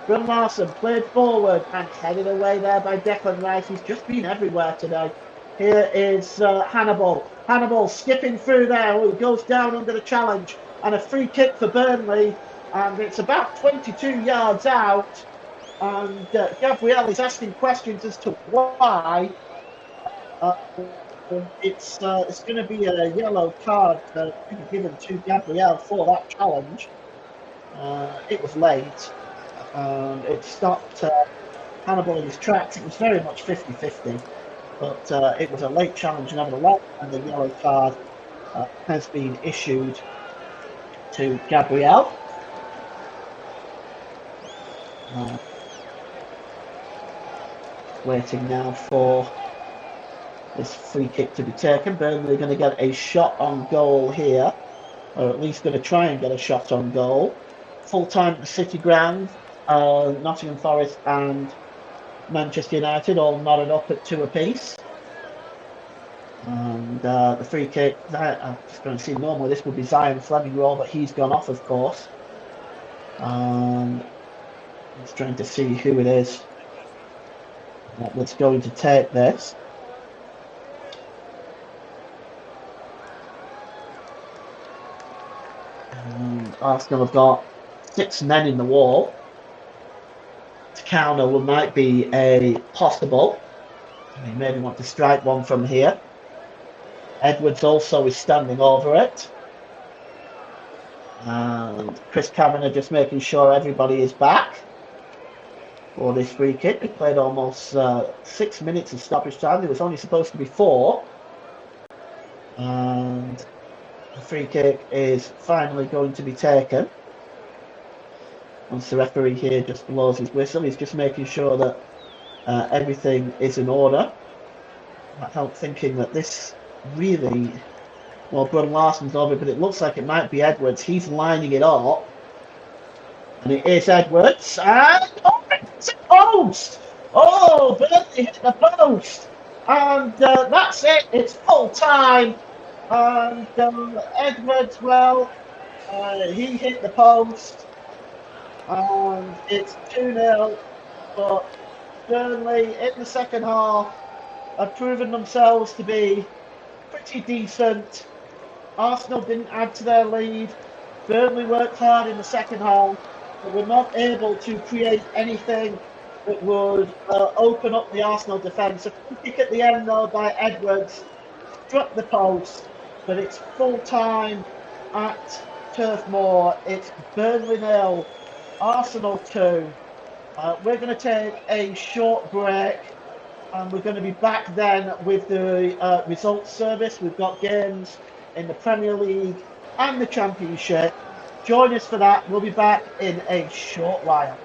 Brun-Larsen played forward and headed away there by Declan Rice. He's just been everywhere today. Here is Hannibal. Hannibal skipping through there. Oh, he goes down under the challenge, and a free kick for Burnley, and it's about 22 yards out. And Gabriel is asking questions as to why. It's going to be a yellow card given to Gabriel for that challenge. It was late, and it stopped Hannibal in his tracks. It was very much 50-50, but it was a late challenge nevertheless, and the yellow card has been issued to Gabriel. Waiting now for this free kick to be taken. Burnley are going to get a shot on goal here, or at least going to try and get a shot on goal. Full time at the City Ground. Nottingham Forest and Manchester United all knotted up at 2 apiece. And the free kick, I'm just going to see, normally this would be Zion Fleming roll, but he's gone off, of course. Just trying to see who it is that's going to take this. Arsenal have got 6 men in the wall. To counter what might be a possible. You maybe want to strike one from here. Edwards also is standing over it. And Chris Kavanagh just making sure everybody is back for this free kick. They played almost 6 minutes of stoppage time. There was only supposed to be 4. And the free kick is finally going to be taken. Once the referee here just blows his whistle, he's just making sure that everything is in order. I help thinking that this really, well, Brun-Larsen's over, but it looks like it might be Edwards. He's lining it up. And it is Edwards. And it's a post! Oh, Burnley hit the post! And that's it. It's full time. And Edwards, well, he hit the post. And it's 2-0. But Burnley in the second half have proven themselves to be pretty decent. Arsenal didn't add to their lead. Burnley worked hard in the second half, but were not able to create anything that would open up the Arsenal defence. A free kick at the end, though, by Edwards struck the post, but it's full time at Turf Moor. It's Burnley 0, Arsenal 2. We're going to take a short break, and we're going to be back then with the results service. We've got games in the Premier League and the Championship. Join us for that. We'll be back in a short while.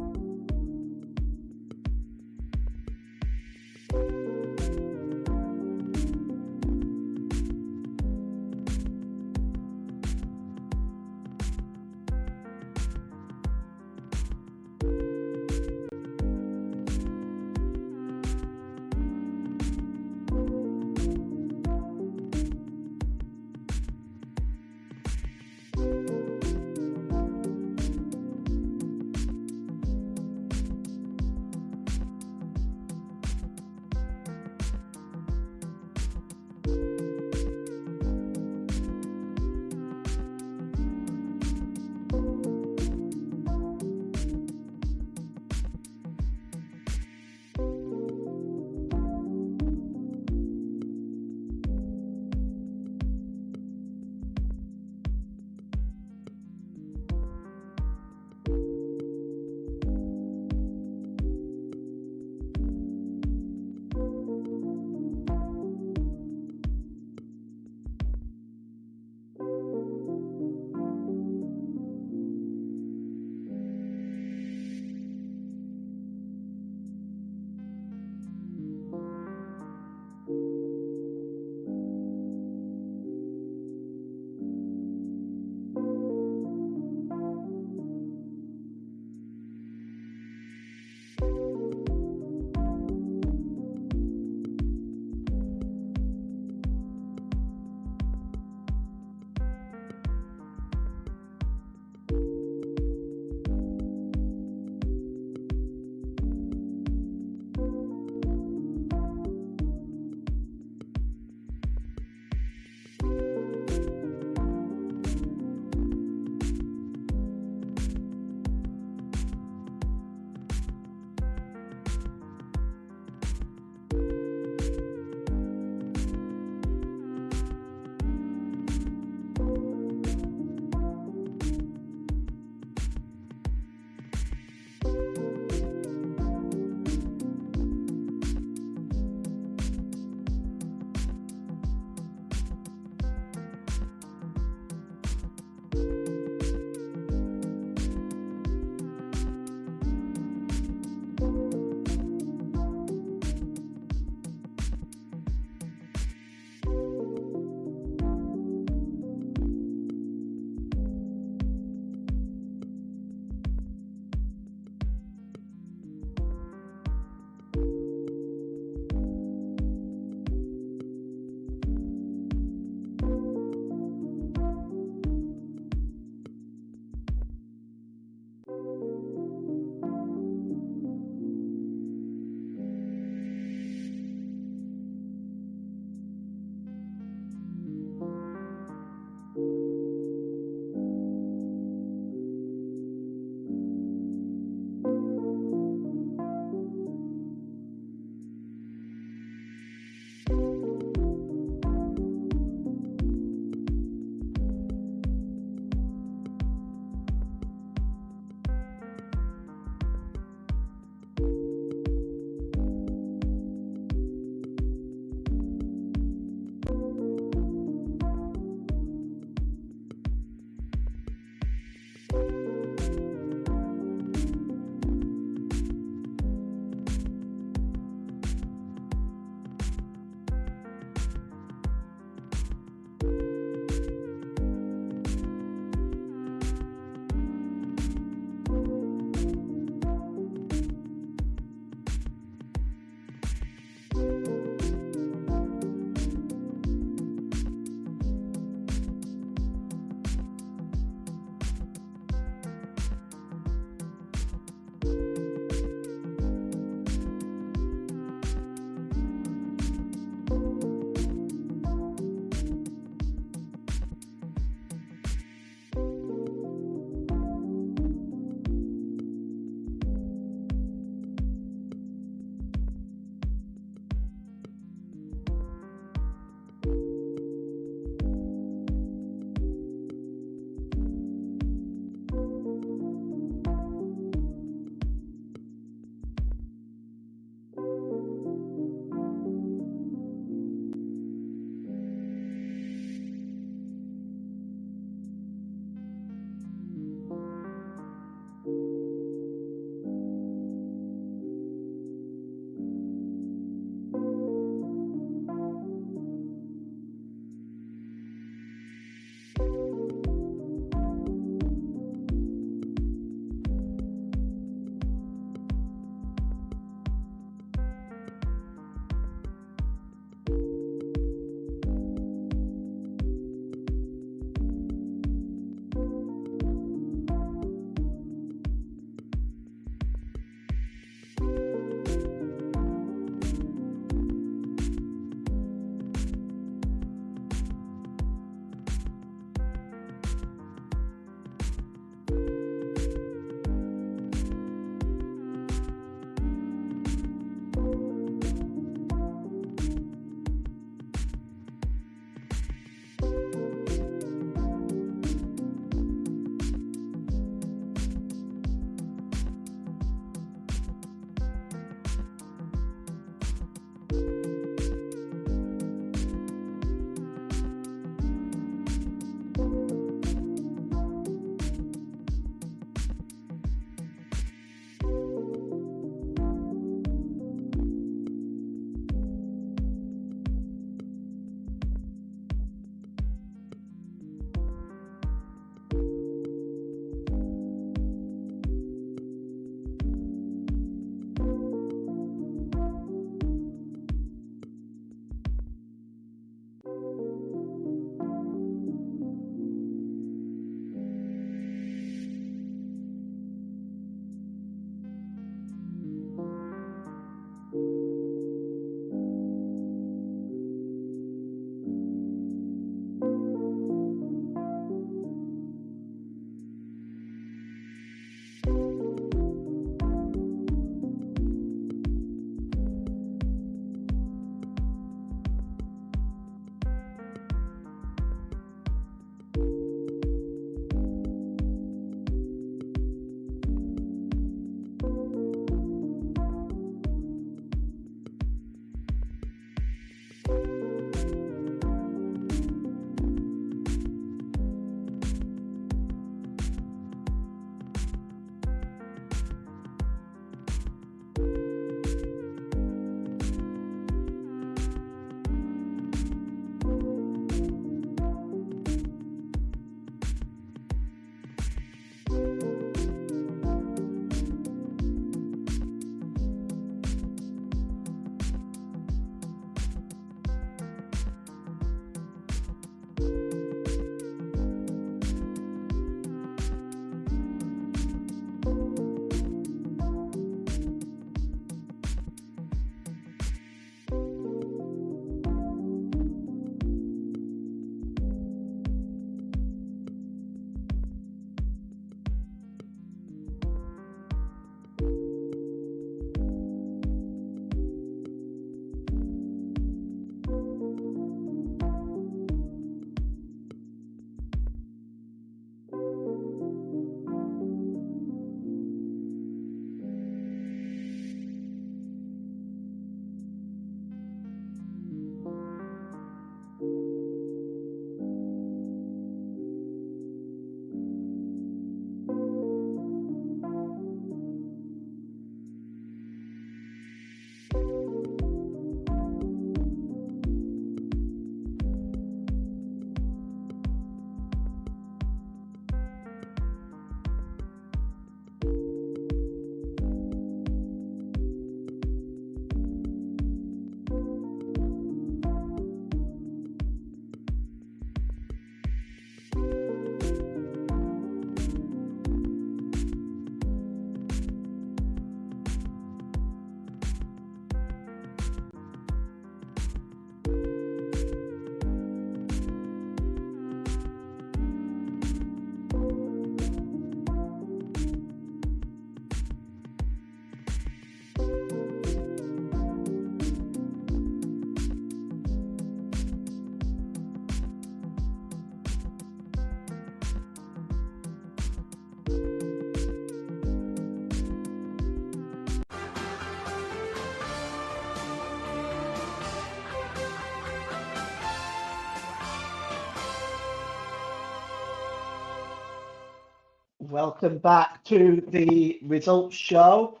Welcome back to the results show.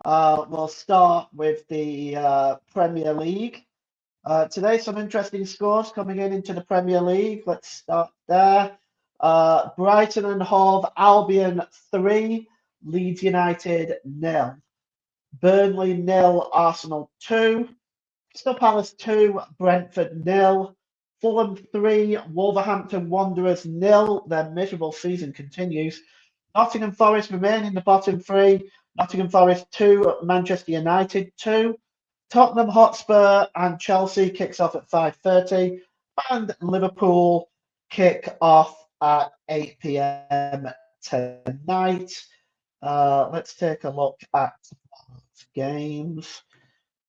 We'll start with the Premier League. Today, some interesting scores coming into the Premier League. Let's start there. Brighton and Hove Albion 3, Leeds United 0. Burnley 0, Arsenal 2. Crystal Palace 2, Brentford 0. Fulham 3, Wolverhampton Wanderers 0. Their miserable season continues. Nottingham Forest remain in the bottom 3. Nottingham Forest 2, Manchester United 2. Tottenham Hotspur and Chelsea kicks off at 5:30. And Liverpool kick off at 8 p.m. tonight. Let's take a look at tomorrow's games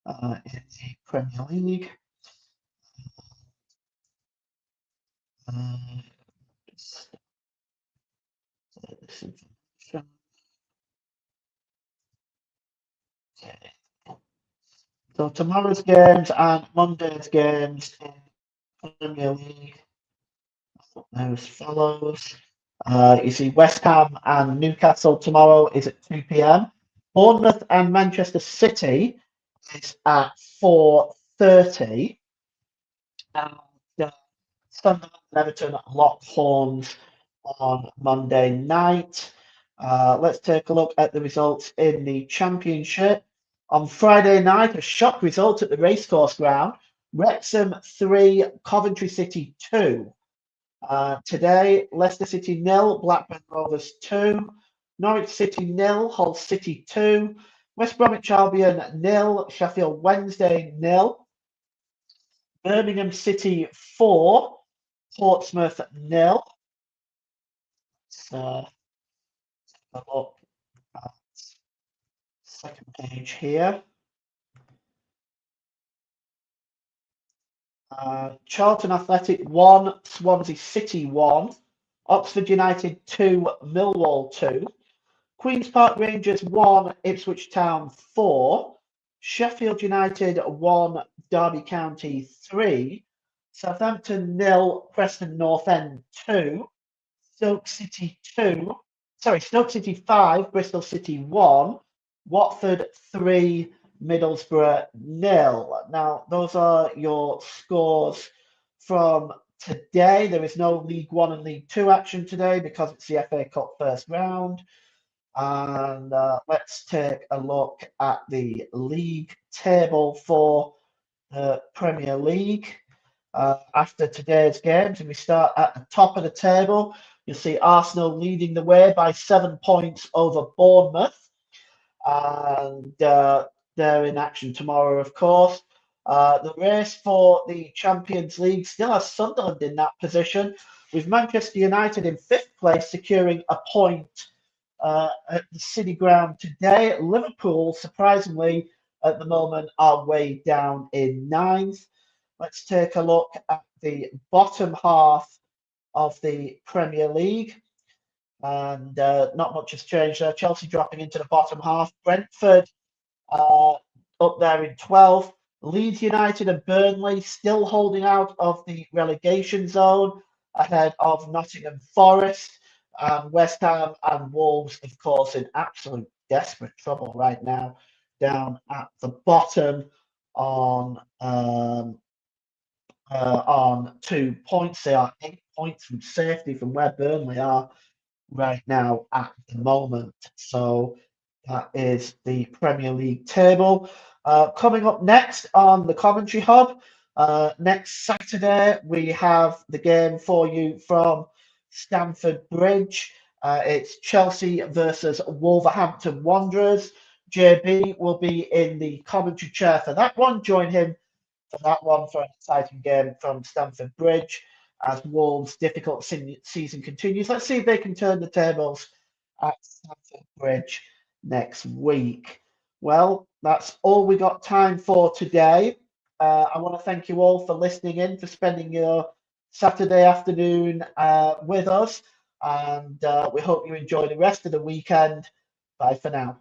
in the Premier League. So tomorrow's games and Monday's games in Premier League as follows. You see West Ham and Newcastle tomorrow is at 2 p.m. Bournemouth and Manchester City is at 4:30. And Sunderland and Everton lock horns on Monday night. Let's take a look at the results in the Championship. On Friday night, a shock result at the Racecourse Ground. Wrexham 3, Coventry City 2. Today, Leicester City 0, Blackburn Rovers 2. Norwich City 0, Hull City 2. West Bromwich Albion 0, Sheffield Wednesday 0. Birmingham City 4, Portsmouth 0. So, take a look at second page here. Charlton Athletic 1, Swansea City 1, Oxford United 2, Millwall 2, Queen's Park Rangers 1, Ipswich Town 4, Sheffield United 1, Derby County 3, Southampton 0, Preston North End 2, Stoke City 5, Bristol City 1, Watford 3, Middlesbrough 0. Now, those are your scores from today. There is no League One and League Two action today because it's the FA Cup first round. And let's take a look at the league table for the Premier League. after today's games, and we start at the top of the table. You'll see Arsenal leading the way by 7 points over Bournemouth, and they're in action tomorrow, of course. The race for the Champions League still has Sunderland in that position, with Manchester United in 5th place, securing a point at the City Ground today. Liverpool, surprisingly, at the moment, are way down in 9th. Let's take a look at the bottom half of the Premier League. And not much has changed there. Chelsea dropping into the bottom half. Brentford up there in 12th. Leeds United and Burnley still holding out of the relegation zone ahead of Nottingham Forest. West Ham and Wolves, of course, in absolute desperate trouble right now, down at the bottom on 2 points. They are 8 points from safety from where Burnley are right now at the moment. So that is the Premier League table. Coming up next on the Commentary Hub, next Saturday, we have the game for you from Stamford Bridge. It's Chelsea versus Wolverhampton Wanderers. JB will be in the commentary chair for that one. Join him for that one for an exciting game from Stamford Bridge as Wolves' difficult season continues. Let's see if they can turn the tables at Stamford Bridge next week. Well, that's all we got time for today. I want to thank you all for listening in, for spending your Saturday afternoon with us, and we hope you enjoy the rest of the weekend. Bye for now.